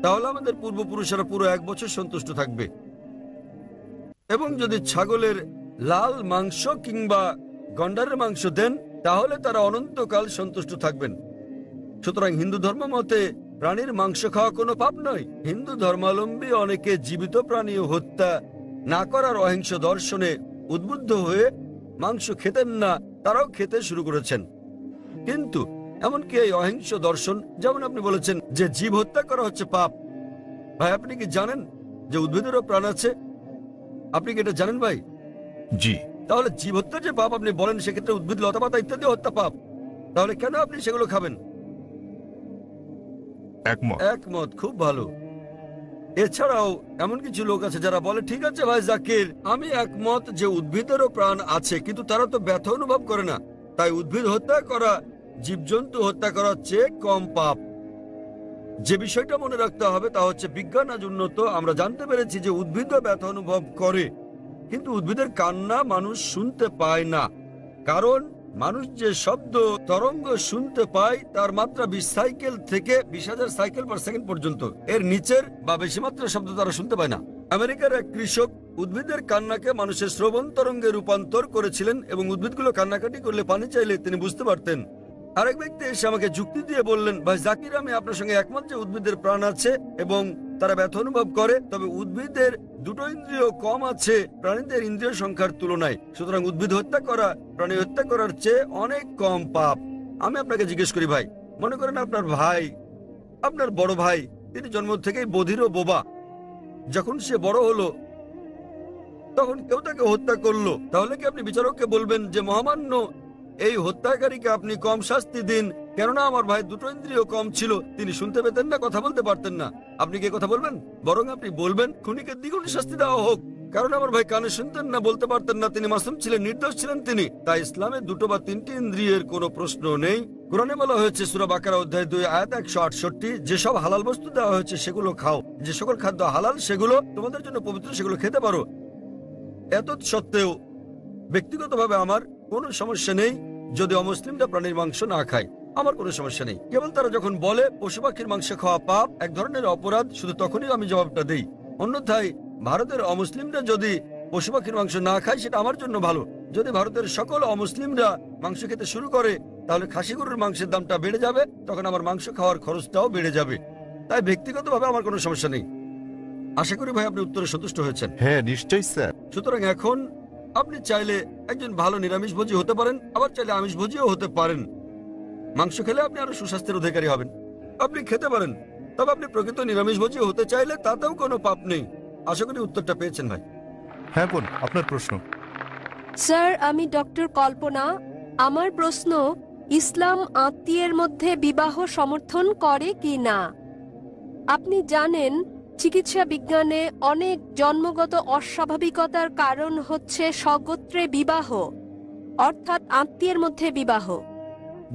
তাহলে আমাদের পূর্বপুরুষেরা পুরো 1 বছর সন্তুষ্ট থাকবে। এবং যদি ছাগলের লাল মাংস কিংবা গন্ডারের মাংস দেন তাহলে তারা অনন্তকাল সন্তুষ্ট থাকবেন। সুতরাং হিন্দু ধর্ম মতে প্রাণীর মাংস খাওয়া কোনো পাপ নয়। হিন্দু ধর্মাবলম্বী অনেকে জীবিত প্রাণী হত্যা না করার অহিংস দর্শনে উদ্বুদ্ধ হয়ে মাংস খেতেন না, তারাও খেতে শুরু করেছেন। কিন্তু এমনকি এই অহিংস দর্শন, যেমন আপনি বলেছেন যে জীব হত্যা করা হচ্ছে পাপ, ভাই আপনি কি জানেন যে উদ্ভিদেরও প্রাণ আছে? আপনি কি এটা জানেন ভাই? জি। তাহলে জীব হত্যা যে পাপ আপনি বলেন, সেক্ষেত্রে উদ্ভিদ লতাপাতা ইত্যাদি হত্যা পাপ, তাহলে কেন আপনি সেগুলো খাবেন? একমত, খুব ভালো। এছাড়াও এমন কিছু লোক আছে যারা বলে ঠিক আছে ভাই জাকির, আমি একমত যে উদ্ভিদেরও প্রাণ আছে, কিন্তু তারা তো ব্যথা অনুভব করে না, তাই উদ্ভিদ হত্যা করা জীবজন্তু হত্যা করার চেয়ে কম পাপ। যে বিষয়টা মনে রাখতে হবে তা হচ্ছে বিজ্ঞান আজ উন্নত, আমরা জানতে পেরেছি যে উদ্ভিদও ব্যথা অনুভব করে, কিন্তু উদ্ভিদের কান্না মানুষ শুনতে পায় না। কারণ মানুষ যে শব্দ তরঙ্গ শুনতে পায় তার মাত্রা 20 সাইকেল থেকে 20,000 সাইকেল পার সেকেন্ড পর্যন্ত, এর নিচের বা বেশি মাত্রার শব্দ তারা শুনতে পায় না। আমেরিকার এক কৃষক উদ্ভিদের কান্নাকে মানুষের শ্রবণ তরঙ্গে রূপান্তর করেছিলেন এবং উদ্ভিদগুলো কান্নাকাটি করলে পানি চাইলে তিনি বুঝতে পারতেন। আরেক ব্যক্তি এসে আমাকে যুক্তি দিয়ে বললেন, ভাই জাকির আমি আপনার সঙ্গে একমত যে উদ্ভিদের প্রাণ আছে এবং তারা ব্যথা অনুভব করে, তবে উদ্ভিদের 2টো ইন্দ্রিয় কম আছে প্রাণীদের ইন্দ্রিয় সংখ্যার তুলনায়। সুতরাং উদ্ভিদ হত্যা করা প্রাণী হত্যা করার চেয়ে অনেক কম পাপ। আমি আপনাকে জিজ্ঞেস করি ভাই, মনে করেন আপনার ভাই, আপনার বড় ভাই, তিনি জন্ম থেকেই বধির ও বোবা। যখন সে বড় হলো তখন কেউ তাকে হত্যা করলো, তাহলে কি আপনি বিচারককে বলবেন যে মহামান্য এই হত্যাকারীকে আপনি কম শাস্তি দিন, কেননা আমার ভাই 2টো ইন্দ্রিয় কম ছিল, তিনি শুনতে পেতেন না, কথা বলতে পারতেন না? আপনি কি কথা বলবেন? বরং আপনি বলবেন খুনিকে দ্বিগুণ শাস্তি দেওয়া হোক, কারণ আমার ভাই কানে শুনতেন না, বলতে পারতেন না, তিনি মাসুম ছিলেন, নির্দোষ ছিলেন তিনি। তাই ইসলামে 2টো বা 3টি ইন্দ্রিয়ের কোনো প্রশ্ন নেই। কোরআনে বলা হয়েছে সূরা বাকারা অধ্যায় 2 আয়াত 168, যেসব হালাল বস্তু দেওয়া হয়েছে সেগুলো খাও, যে সকল খাদ্য হালাল সেগুলো তোমাদের জন্য পবিত্র, সেগুলো খেতে পারো। এত সত্ত্বেও ব্যক্তিগতভাবে আমার কোনো সমস্যা নেই যদি অমুসলিমরা প্রাণীর মাংস না খায়, আমার কোনো সমস্যা নেই। কেবল তারা যখন বলে পশু পাখির মাংস খাওয়া পাপ, এক ধরনের অপরাধ, শুধু তখনই আমি জবাবটা দেই। অন্যথায় ভারতের অমুসলিমরা যদি পশু পাখির মাংস না খায় সেটা আমার জন্য ভালো। যদি ভারতের সকল অমুসলিমরা মাংস খেতে শুরু করে তাহলে খাসি গরুর মাংসের দামটা বেড়ে যাবে, তখন আমার মাংস খাওয়ার খরচটাও বেড়ে যাবে। তাই ব্যক্তিগতভাবে আমার কোনো সমস্যা নেই। আশা করি ভাই আপনি উত্তরে সন্তুষ্ট হয়েছেন। হ্যাঁ নিশ্চয়ই স্যার। সুতরাং এখন আপনি চাইলে একজন ভালো নিরামিষভোজী হতে পারেন, আবার চাইলে আমিষভোজীও হতে পারেন। মাংস খেলে আপনি আরো সুস্বাস্থ্যের অধিকারী হবেন, আপনি খেতে পারেন। তবে আপনি প্রকৃত নিরামিষভোজী হতে চাইলে তাতেও কোনো পাপ নেই। আশা করি উত্তরটা পেয়েছেন ভাই। হ্যাঁ বোন, আপনার প্রশ্ন। স্যার, আমি ডক্টর কল্পনা। আমার প্রশ্ন, ইসলাম আত্মীয়ের মধ্যে বিবাহ সমর্থন করে কি না? আপনি জানেন চিকিৎসা বিজ্ঞানে অনেক জন্মগত অস্বাভাবিকতার কারণ হচ্ছে স্বগোত্রে বিবাহ, অর্থাৎ আত্মীয়ের মধ্যে বিবাহ।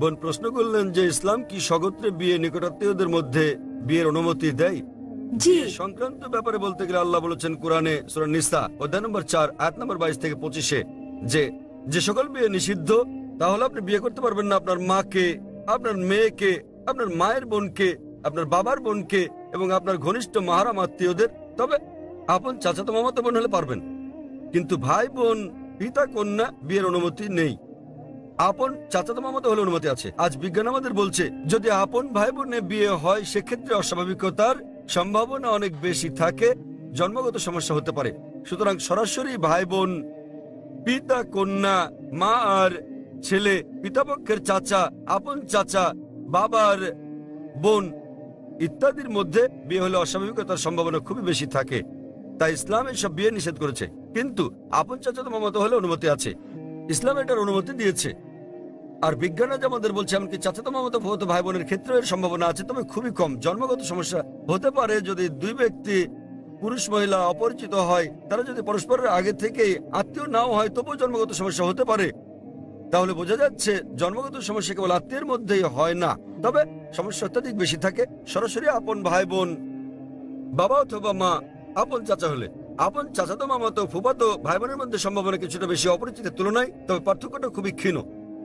বোন প্রশ্ন করলেন যে ইসলাম কি স্বগোত্রে বিয়ে নিকটাত্মীয়দের মধ্যে বিয়ের অনুমতি দেয়? জি। বিয়ে সংক্রান্ত ব্যাপারে বলতে গেলে আল্লাহ বলেছেন কোরআনে সূরা নিসা অধ্যায় নম্বর 4 আয়াত নম্বর 22 থেকে 25-এ যে যে সকল বিয়ে নিষিদ্ধ তাহলে আপনি বিয়ে করতে পারবেন না আপনার মাকে, আপনার মেয়েকে, আপনার মায়ের বোনকে, আপনার বাবার বোনকে এবং আপনার ঘনিষ্ঠ মাহারাম আত্মীয়দের। তবে আপন চাচাতো মামাতো বোন হলে পারবেন, কিন্তু ভাই বোন পিতা কন্যা বিয়ের অনুমতি নেই। আপন চাচাতো মামাতো হলে অনুমতি আছে। আজ বিজ্ঞান আমাদের বলছে যদি আপন ভাই বোনে বিয়ে হয় সেক্ষেত্রে অস্বাভাবিকতার সম্ভাবনা অনেক বেশি থাকে, জন্মগত সমস্যা হতে পারে। সুতরাং সরাসরি ভাই বোন, পিতা কন্যা, মা আর ছেলে, পিতাপক্ষের চাচা, আপন চাচা, বাবার বোন ইত্যাদির মধ্যে বিয়ে হলে অস্বাভাবিকতার সম্ভাবনা খুবই বেশি থাকে। তাই ইসলাম এসব বিয়ে নিষেধ করেছে, কিন্তু আপন চাচাতো মামাতো হলে অনুমতি আছে। ইসলাম এটার অনুমতি দিয়েছে। আর বিজ্ঞান আজ আমাদের বলছে এমনকি চাচাতো মামাতো ফুফাতো ভাই বোনের ক্ষেত্রে এর সম্ভাবনা আছে, তবে খুবই কম। জন্মগত সমস্যা হতে পারে যদি দুই ব্যক্তি পুরুষ মহিলা অপরিচিত হয়, তারা যদি পরস্পরের আগে থেকেই আত্মীয় নাও হয় তবুও জন্মগত সমস্যা হতে পারে। তাহলে বোঝা যাচ্ছে জন্মগত সমস্যা কেবল আত্মীয়ের মধ্যেই হয় না, তবে সমস্যা অত্যাধিক বেশি থাকে সরাসরি আপন ভাই বোন, বাবা অথবা মা, আপন চাচা হলে। আপন চাচাতো মামাতো ফুফাতো ভাই বোনের মধ্যে সম্ভাবনা কিছুটা বেশি অপরিচিতের তুলনায়, তবে পার্থক্যটা খুবই ক্ষীণ।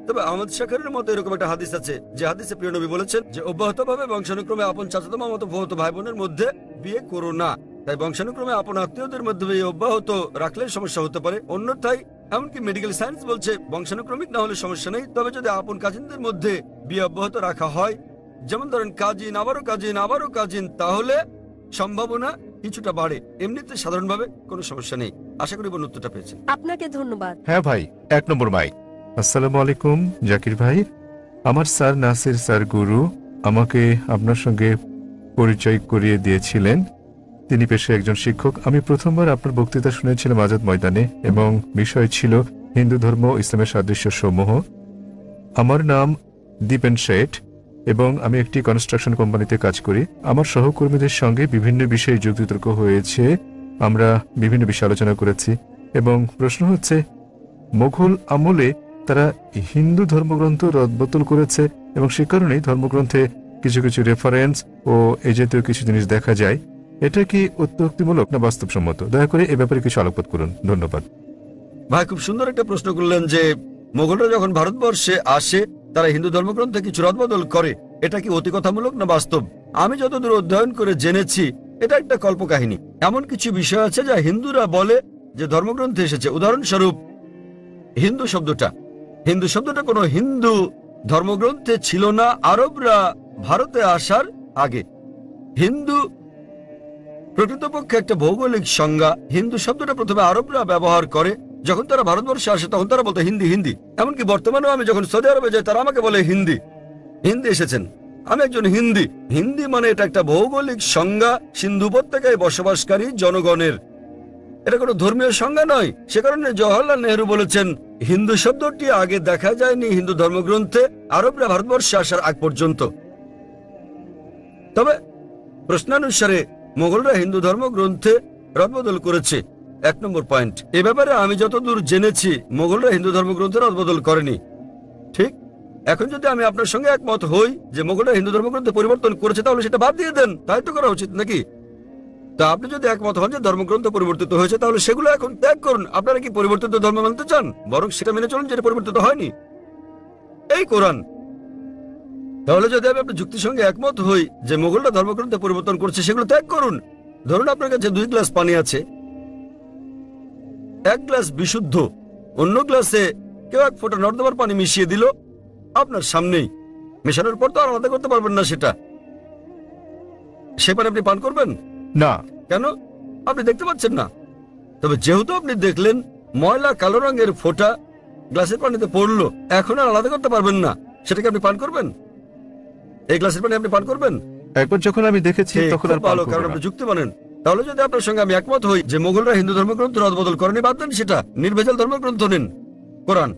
তবে আহমদ শাকরের মতো এরকম একটা হাদিস আছে যে হাদিসে প্রিয় নবী বলেছেন যে অব্যাহতভাবে বংশানুক্রমে আপন চাচাতো মামাতো ফুফাতো ভাই বোনের মধ্যে বিয়ে করো না। তাই বংশানুক্রমে আপন আত্মীয়দের মধ্যে বিয়ে অব্যাহত রাখলে সমস্যা হতে পারে। অন্যথায় এমনকি মেডিকেল সায়েন্স বলছে বংশানুক্রমিক না হলে সমস্যা নেই, তবে যদি আপন কাজিনদের মধ্যে বিয়ে অব্যাহত রাখা হয়, যেমন ধরেন কাজিন আবারও কাজিন আবারও কাজিন, তাহলে সম্ভাবনা কিছুটা বাড়ে। এমনিতে সাধারণভাবে কোনো সমস্যা নেই। আশা করি বোন উত্তরটা পেয়েছেন। আপনাকে ধন্যবাদ। হ্যাঁ ভাই, 1 নম্বর মাইক। আসসালামু আলাইকুম জাকির ভাই। আমার স্যার নাসির স্যার গুরু আমাকে আপনার সঙ্গে পরিচয় করিয়ে দিয়েছিলেন। তিনি পেশায় একজন শিক্ষক। আমি প্রথমবার আপনার বক্তৃতা শুনেছিলাম আজাদ ময়দানে, এবং বিষয় ছিল হিন্দু ধর্ম ও ইসলামের সাদৃশ্য সমূহ। আমার নাম দীপেন শেঠ এবং আমি একটি কনস্ট্রাকশন কোম্পানিতে কাজ করি। আমার সহকর্মীদের সঙ্গে বিভিন্ন বিষয়ে যুক্তিতর্ক হয়েছে, আমরা বিভিন্ন বিষয়ে আলোচনা করেছি, এবং প্রশ্ন হচ্ছে মোঘল আমলে তারা হিন্দু ধর্মগ্রন্থ রদবদল করেছে এবং সে কারণেই ধর্মগ্রন্থে কিছু কিছু রেফারেন্স ও এই জাতীয় কিছু জিনিস দেখা যায়। এটা কি অত্যুক্তিমূলক না বাস্তবসম্মত? দয়া করে এ ব্যাপারে কিছু আলোকপাত করুন, ধন্যবাদ। ভাই খুব সুন্দর একটা প্রশ্ন করলেন যে মোগলরা যখন ভারতবর্ষে আসে তারা হিন্দু ধর্মগ্রন্থে কিছু রদবদল করে, এটা কি অতিকথামূলক না বাস্তব? আমি যতদূর অধ্যয়ন করে জেনেছি এটা একটা কল্পকাহিনী। এমন কিছু বিষয় আছে যা হিন্দুরা বলে যে ধর্মগ্রন্থে এসেছে। উদাহরণস্বরূপ হিন্দু শব্দটা কোনো হিন্দু ধর্মগ্রন্থে ছিল না আরবরা ভারতে আসার আগে। হিন্দু প্রকৃতপক্ষে একটা ভৌগোলিক সংজ্ঞা। হিন্দু শব্দটা প্রথমে আরবরা ব্যবহার করে, যখন তারা ভারতবর্ষে আসে তখন তারা বলতো হিন্দি হিন্দি। এমনকি বর্তমানেও আমি যখন সৌদি আরবে যাই তারা আমাকে বলে হিন্দি হিন্দি এসেছেন, আমি একজন হিন্দি। হিন্দি মানে এটা একটা ভৌগোলিক সংজ্ঞা সিন্ধু উপত্যকায় বসবাসকারী জনগণের। এটা কোনো ধর্মীয় সংজ্ঞা নয়। সে কারণে জওহরলাল নেহরু বলেছেন হিন্দু শব্দটি আগে দেখা যায়নি হিন্দু ধর্মগ্রন্থে আরবরা ভারতবর্ষে আসার আগ পর্যন্ত। তবে প্রশ্নানুসারে মোগলরা হিন্দু ধর্মগ্রন্থে রদবদল করেছে। 1 নম্বর পয়েন্ট, এ ব্যাপারে আমি যতদূর জেনেছি মোগলরা হিন্দু ধর্মগ্রন্থে রদবদল করেনি। ঠিক, এখন যদি আমি আপনার সঙ্গে একমত হই যে মোগলরা হিন্দু ধর্মগ্রন্থে পরিবর্তন করেছে তাহলে সেটা বাদ দিয়ে দেন, তাই তো করা উচিত নাকি? তা আপনি যদি একমত হন যে ধর্মগ্রন্থ পরিবর্তিত হয়েছে তাহলে সেগুলো এখন ত্যাগ করুন। আপনারা কি পরিবর্তিত ধর্ম মানতে চান? বরং সেটা মেনে চলুন যেটা পরিবর্তিত হয়নি, এই কোরআন। তাহলে যদি আমি আপনার যুক্তির সঙ্গে একমত হই যে মোগলরা ধর্মগ্রন্থে পরিবর্তন করছে, সেগুলো ত্যাগ করুন। ধরুন আপনার কাছে 2 গ্লাস পানি আছে, 1 গ্লাস বিশুদ্ধ, অন্য গ্লাসে কেউ 1 ফোঁটা নর্দমার পানি মিশিয়ে দিল আপনার সামনেই। মেশানোর পর তো আর আলাদা করতে পারবেন না সেটা। সে পানি আপনি পান করবেন না। কেন? আপনি দেখতে পাচ্ছেন না। তবে যেহেতু আপনি দেখলেন ময়লা কালো রঙের ফোঁটা গ্লাসের পানিতে পড়লো, এখন আর আলাদা করতে পারবেন না, সেটাকে আপনি পান করবেন? এই গ্লাসের পানি আপনি পান করবেন? একবার যখন আমি দেখেছি তখন আর ভালো, কারণ আপনি যুক্তি মানেন। তাহলে যদি আপনার সঙ্গে আমি একমত হই যে মোগলরা হিন্দু ধর্মগ্রন্থ রদবদল করেনি, বাদ দেন সেটা, নির্ভেজাল ধর্মগ্রন্থ নিন, কোরআন।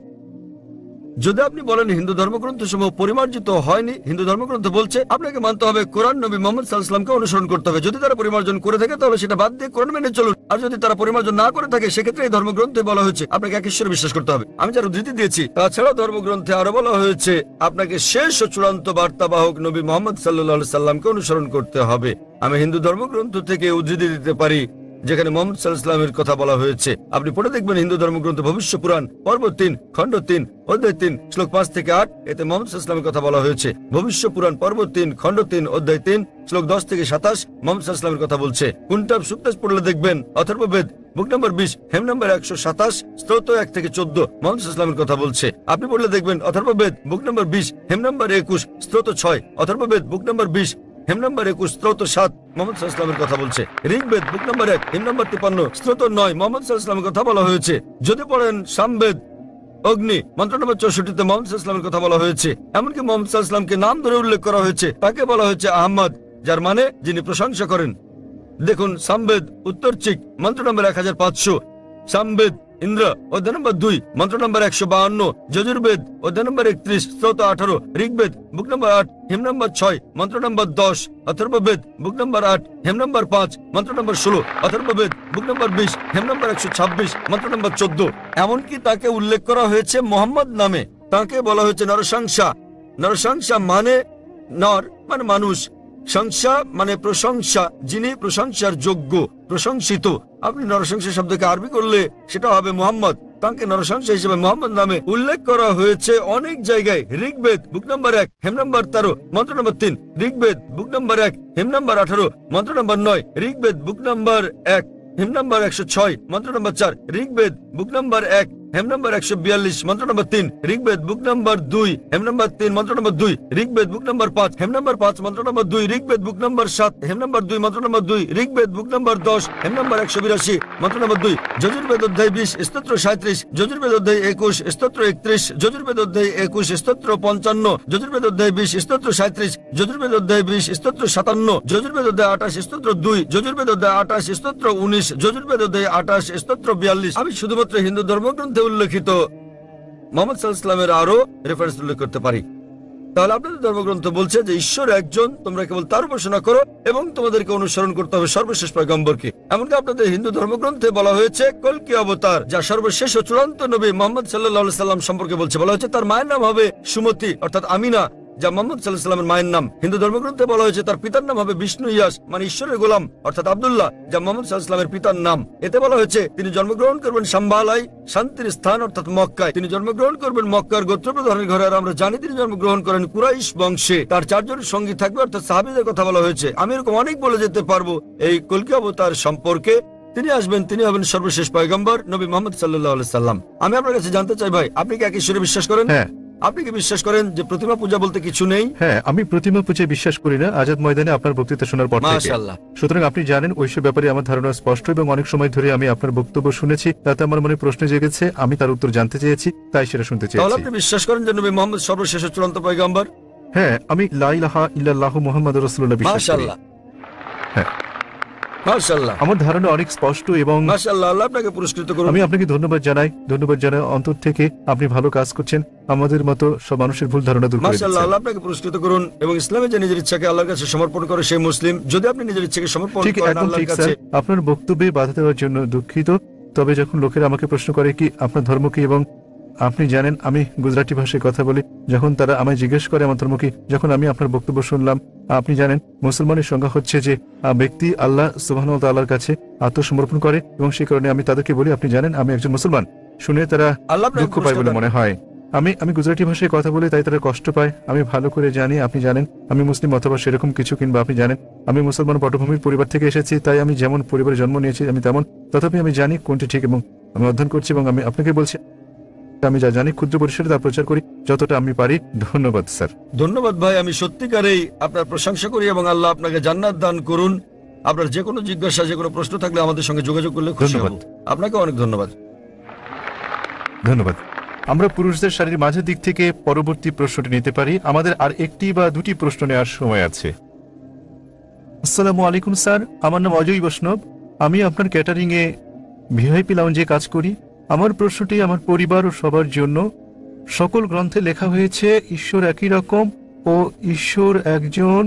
যদি আপনি বলেন হিন্দু ধর্মগ্রন্থ সমূহ পরিমার্জিত হয়নি, হিন্দু ধর্মগ্রন্থ বলছে, আপনাকে মানতে হবে কোরআন, নবী মোহাম্মদ সাল্লাল্লাহু আলাইহি ওয়াসাল্লামকে অনুসরণ করতে হবে। যদি তারা পরিমার্জন করে থাকে তাহলে সেটা বাদ দিয়ে কোরআন মেনে চলুন। আর যদি তারা পরিমার্জন না করে থাকে সেক্ষেত্রে এই ধর্মগ্রন্থে বলা হয়েছে আপনাকে এক ঈশ্বরে বিশ্বাস করতে হবে। আমি যার উদ্ধৃতি দিয়েছি, তাছাড়া ধর্মগ্রন্থে আরো বলা হয়েছে আপনাকে শেষ ও চূড়ান্ত বার্তাবাহক নবী মোহাম্মদ সাল্লাল্লাহু আলাইহি সাল্লামকে অনুসরণ করতে হবে। আমি হিন্দু ধর্মগ্রন্থ থেকে উদ্ধৃতি দিতে পারি যেখানে মোহাম্মদ সাল্লাল্লাহু আলাইহি ওয়াসাল্লামের কথা বলা হয়েছে। আপনি পড়ে দেখবেন হিন্দু ধর্মগ্রন্থ ভবিষ্য পুরাণ পর্ব 3 খণ্ড 3 অধ্যায় 3 শ্লোক 5 থেকে 8, এতে মোহাম্মদ সাল্লাল্লাহু আলাইহি ওয়াসাল্লামের কথা বলা হয়েছে। ভবিষ্য পুরাণ পর্ব 3 খণ্ড 3 অধ্যায় 3 শ্লোক 10 থেকে 27 মোহাম্মদ সাল্লাল্লাহু আলাইহি ওয়াসাল্লামের কথা বলছে। কুনটাব সুক্তাস পড়লে দেখবেন অথর্ববেদ বুক নম্বর 20 হেম নম্বর 127 স্তোত্র 1 থেকে 14 মোহাম্মদ সাল্লাল্লাহু আলাইহি ওয়াসাল্লামের কথা বলছে। আপনি পড়লে দেখবেন অথর্ববেদ বুক নম্বর 20 হেম নম্বর 21 স্তোত্র 6, অথর্ববেদ বুক নম্বর 20 হেম নম্বর 21 স্তোত্র 7 মোহাম্মদ সাল্লাল্লাহু আলাইহি ওয়াসাল্লামের কথা বলছে। ঋগ্বেদ বুক নম্বর 1 হেম নম্বর 53 স্তোত্র 9 মোহাম্মদ সাল্লাল্লাহু আলাইহি ওয়াসাল্লামের কথা বলা হয়েছে। যদি পড়েন সামবেদ অগ্নি মন্ত্র নম্বর 64-তে মোহাম্মদ সাল্লাল্লাহু আলাইহি ওয়াসাল্লামের কথা বলা হয়েছে। এমনকি মোহাম্মদ সাল্লাল্লাহু আলাইহি ওয়াসাল্লামকে নাম ধরে উল্লেখ করা হয়েছে, তাকে বলা হয়েছে আহমদ, যার মানে যিনি প্রশংসা করেন। দেখুন সামবেদ উত্তরচিক মন্ত্র নম্বর 1500, সামবেদ ইন্দ্র অধ্যায় নম্বর 2 মন্ত্র নম্বর 152, যজুর্বেদ অধ্যায় নম্বর 31 স্তোত্র 18, ঋগ্বেদ বুক নম্বর 8 হেম নম্বর 6 মন্ত্র নম্বর 10, অথর্ববেদ বুক নম্বর 8 হেম নম্বর 5 মন্ত্র নম্বর 16, অথর্ববেদ বুক নম্বর 20 হেম নম্বর 126 মন্ত্র নম্বর 14। এমনকি তাকে উল্লেখ করা হয়েছে মোহাম্মদ নামে। তাকে বলা হয়েছে নরসংসা। নরসংসা মানে নর মানে মানুষ, সংসা মানে প্রশংসা, যিনি প্রশংসার যোগ্য, প্রশংসিত। আপনি নরসংসা শব্দকে আরবি করলে সেটা হবে মোহাম্মদ। তাকে নরসংসা হিসেবে মোহাম্মদ নামে উল্লেখ করা হয়েছে অনেক জায়গায়। ঋগ্বেদ বুক নম্বর 1 হেম নম্বর 13 মন্ত্র নম্বর 3, ঋগ্বেদ বুক নম্বর 1 হেম নম্বর 18 মন্ত্র নম্বর 9, ঋগ্বেদ বুক নম্বর 1 হেম নম্বর 106 মন্ত্র নম্বর 4, ঋগ্বেদ বুক নম্বর 1 হেম নম্বর 142 মন্ত্র নম্বর 3, ঋগ্বেদ বুক নম্বর 2 হেম নম্বর 3 মন্ত্র নম্বর 2, ঋগ্বেদ বুক নম্বর 5 হেম নম্বর 5 মন্ত্র নম্বর 2, ঋগ্বেদ বুক নম্বর 7 হেম নম্বর 2 মন্ত্র নম্বর 2, ঋগ্বেদ বুক নম্বর 10 হেম নম্বর 182 মন্ত্র নম্বর 2, যজুর্বেদ অধ্যায় 20 স্তোত্র 37, যজুর্বেদ অধ্যায় 21 স্তোত্র 31, যজুর্বেদ অধ্যায় 21 স্তোত্র 55, যজুর্বেদ অধ্যায় 20 স্তোত্র 37, যজুর্বেদ অধ্যায় 20 স্তোত্র 57, যজুর্বেদ অধ্যায় 28 স্তোত্র 2, যজুর্বেদ অধ্যায় 28 স্তোত্র 19, যজুর্বেদ অধ্যায় 28 স্তোত্র 42। আমি শুধুমাত্র হিন্দু ধর্মগ্রন্থে উল্লেখিত মোহাম্মদ সাল্লাল্লাহু আলাইহি ওয়াসাল্লামের আরো রেফারেন্স উল্লেখ করতে পারি। তাহলে আপনাদের ধর্মগ্রন্থ বলছে যে ঈশ্বর একজন, তোমরা কেবল তার উপাসনা করো এবং তোমাদেরকে অনুসরণ করতে হবে সর্বশেষ পয়গম্বরকে। এমনকি আপনাদের হিন্দু ধর্মগ্রন্থে বলা হয়েছে কল্কি অবতার, যা সর্বশেষ ও চূড়ান্ত নবী মোহাম্মদ সাল্লাল্লাহু আলাইহি সাল্লাম সম্পর্কে বলছে। বলা হয়েছে তার মায়ের নাম হবে সুমতি অর্থাৎ আমিনা, যা মোহাম্মদ সাল্লাল্লাহু আলাইহি সাল্লামের মায়ের নাম। হিন্দু ধর্মগ্রন্থে বলা হয়েছে তার পিতার নাম হবে বিষ্ণু ইয়াস মানে ঈশ্বরের গোলাম অর্থাৎ আব্দুল্লাহ, যা মোহাম্মদ সাল্লাল্লাহু আলাইহি সাল্লামের পিতার নাম। এতে বলা হয়েছে তিনি জন্মগ্রহণ করবেন সাম্বালাই, শান্তির স্থান অর্থাৎ মক্কায়। তিনি জন্মগ্রহণ করবেন মক্কার গোত্রপ্রধানের ঘরে। আর আমরা জানি তিনি জন্মগ্রহণ করেন কুরাইশ বংশে। তার 4 জন সঙ্গী থাকবে অর্থাৎ সাহাবীদের কথা বলা হয়েছে। আমি এরকম অনেক বলে যেতে পারবো এই কল্কি অবতার সম্পর্কে। তিনি আসবেন, তিনি হবেন সর্বশেষ পয়গম্বর নবী মোহাম্মদ সাল্লাল্লাহু আলাইহি সাল্লাম। আমি আপনার কাছে জানতে চাই ভাই, আপনি কি এক ঈশ্বরে বিশ্বাস করেন? হ্যাঁ। আপনি কি বিশ্বাস করেন যে প্রতিমা পূজা বলতে কিছু নেই? হ্যাঁ, আমি প্রতিমা পূজায় বিশ্বাস করি না। আজাদ ময়দানে আপনার বক্তৃতা শোনার পর থেকে। মাশাআল্লাহ। সুতরাং আপনি জানেন ওইসব ব্যাপারে আমার ধারণা স্পষ্ট এবং অনেক সময় ধরে আমি আপনার বক্তব্য শুনেছি, তাতে আমার মনে প্রশ্ন জেগেছে, আমি তার উত্তর জানতে চেয়েছি, তাই সেটা শুনতে তাহলে চেয়েছি। আপনি বিশ্বাস করেন যে নবী মোহাম্মদ সর্বশেষ ও চূড়ান্ত পয়গম্বর? হ্যাঁ, আমি লা ইলাহা ইল্লাল্লাহু মুহাম্মাদুর রাসূলুল্লাহ বিশ্বাস করি। মাশাআল্লাহ। হ্যাঁ। মাশাআল্লাহ। আমার ধারণা অনেক স্পষ্ট এবং মাশাআল্লাহ, আল্লাহ আপনাকে পুরস্কৃত করুন। আমি আপনাকে ধন্যবাদ জানাই অন্তর থেকে। আপনি ভালো কাজ করছেন, আমাদের মতো সব মানুষের ভুল ধারণা দূর করে মাশাআল্লাহ, দিচ্ছেন। আল্লাহ আপনাকে পুরস্কৃত করুন। এবং ইসলামে যে নিজের ইচ্ছাকে আল্লাহর কাছে সমর্পণ করে সেই মুসলিম। যদি আপনি নিজের ইচ্ছাকে সমর্পণ ঠিক করেন একদম আল্লাহর ঠিক কাছে। স্যার। আপনার বক্তব্যে বাধা দেওয়ার জন্য দুঃখিত। তবে যখন লোকেরা আমাকে প্রশ্ন করে কি আপনার ধর্ম কি, এবং আপনি জানেন আমি গুজরাটি ভাষায় কথা বলি, যখন তারা আমায় জিজ্ঞেস করে আমার ধর্ম কি, যখন আমি আপনার বক্তব্য শুনলাম, আপনি জানেন মুসলমানের সংজ্ঞা হচ্ছে যে ব্যক্তি আল্লাহ সুবহানাহু ওয়া তাআলার কাছে আত্মসমর্পণ করে, এবং সেই কারণে আমি তাদেরকে বলি আপনি জানেন আমি একজন মুসলমান। শুনে তারা আল্লাহ আপনাকে দুঃখ পায় বলে মনে হয়। আমি গুজরাটি ভাষায় কথা বলি, তাই তারা কষ্ট পায়। আমি ভালো করে জানি আপনি জানেন আমি মুসলিম অথবা সেরকম কিছু, কিংবা আপনি জানেন আমি মুসলমান পটভূমির পরিবার থেকে এসেছি, তাই আমি যেমন পরিবারে জন্ম নিয়েছি আমি তেমন। তথাপি আমি জানি কোনটি ঠিক, এবং আমি অধ্যয়ন করছি, এবং আমি আপনাকে বলছি আমি যা জানি ক্ষুদ্র পরিসরে তা প্রচার করি যতটা আমি পারি। ধন্যবাদ স্যার। ধন্যবাদ ভাই, আমি সত্যিকারেই আপনার প্রশংসা করি এবং আল্লাহ আপনাকে জান্নাত দান করুন। আপনার যে কোনো জিজ্ঞাসা, যে কোনো প্রশ্ন থাকলে আমাদের সঙ্গে যোগাযোগ করলে খুশি হব। আপনাকে অনেক ধন্যবাদ। ধন্যবাদ। আমরা পুরুষদের শারীর মাঝের দিক থেকে পরবর্তী প্রশ্নটি নিতে পারি। আমাদের আর একটি বা দুটি প্রশ্ন নেওয়ার সময় আছে। আসসালামু আলাইকুম স্যার, আমার নাম অজয় বৈষ্ণব। আমি আপনার ক্যাটারিং এ ভিআইপি লাউঞ্জে কাজ করি। আমার প্রশ্নটি আমার পরিবার ও সবার জন্য। সকল গ্রন্থে লেখা হয়েছে ঈশ্বর একই রকম ও ঈশ্বর একজন।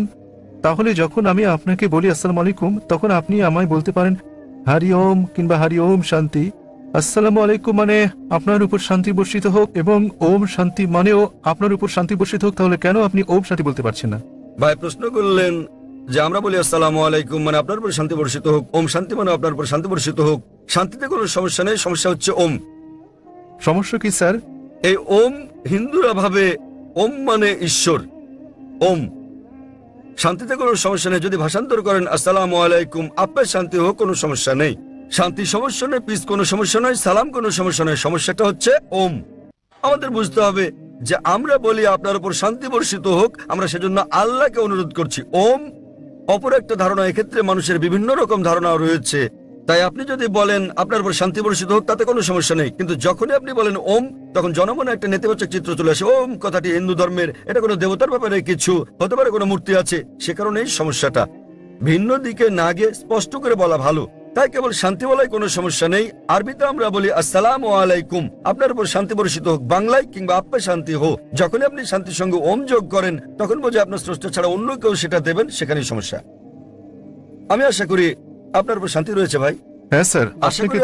তাহলে যখন আমি আপনাকে বলি আসসালামু আলাইকুম, তখন আপনি আমায় বলতে পারেন হারি ওম কিংবা হারি ওম শান্তি। আসসালামু আলাইকুম মানে আপনার উপর শান্তি বর্ষিত হোক, এবং ওম শান্তি মানেও আপনার উপর শান্তি বর্ষিত হোক। তাহলে কেন আপনি ওম শান্তি বলতে পারছেন না? ভাই প্রশ্ন করলেন যে আমরা বলি আসসালামু আলাইকুম মানে আপনার উপর শান্তি বর্ষিত হোক, ওম শান্তি মানে আপনার উপর শান্তি বর্ষিত হোক। শান্তিতে কোনো সমস্যা নেই, সমস্যা হচ্ছে ওম। সমস্যা কি স্যার? এই ওম হিন্দুরা ভাবে ওম মানে ঈশ্বর, ওম। শান্তিতে কোনো সমস্যা নেই, যদি ভাষান্তর করেন আসসালামু আলাইকুম আপনার শান্তি হোক, কোনো সমস্যা নেই। শান্তি সমস্যা নেই, পিস কোনো সমস্যা নয়, সালাম কোনো সমস্যা নয়, সমস্যাটা হচ্ছে ওম। আমাদের বুঝতে হবে যে আমরা বলি আপনার উপর শান্তি বর্ষিত হোক, আমরা সেজন্য আল্লাহকে অনুরোধ করছি। ওম অপর একটা ধারণা, এক্ষেত্রে মানুষের বিভিন্ন রকম ধারণা রয়েছে। তাই আপনি যদি বলেন আপনার উপর শান্তি বর্ষিত হোক, তাতে কোনো সমস্যা নেই, কিন্তু যখনই আপনি বলেন ওম, তখন জনমনে একটা নেতিবাচক চিত্র চলে আসে। ওম কথাটি হিন্দু ধর্মের, এটা কোনো দেবতার ব্যাপারে কিছু হতে পারে, কোনো মূর্তি আছে, সে কারণেই সমস্যাটা। ভিন্ন দিকে না গিয়ে স্পষ্ট করে বলা ভালো। তাই কেবল শান্তি বলাই কোনো সমস্যা নেই। আরবিতে আমরা বলি আসসালামু আলাইকুম আপনার উপর শান্তি বর্ষিত হোক, বাংলায় কিংবা আপনার শান্তি হোক। যখনই আপনি শান্তির সঙ্গে ওম যোগ করেন, তখন বোঝে আপনার স্রষ্টা ছাড়া অন্য কেউ সেটা দেবেন, সেখানেই সমস্যা। আমি আশা করি আপনার উপর শান্তি রয়েছে ভাই। হ্যাঁ স্যার, আশা আপনাকে করি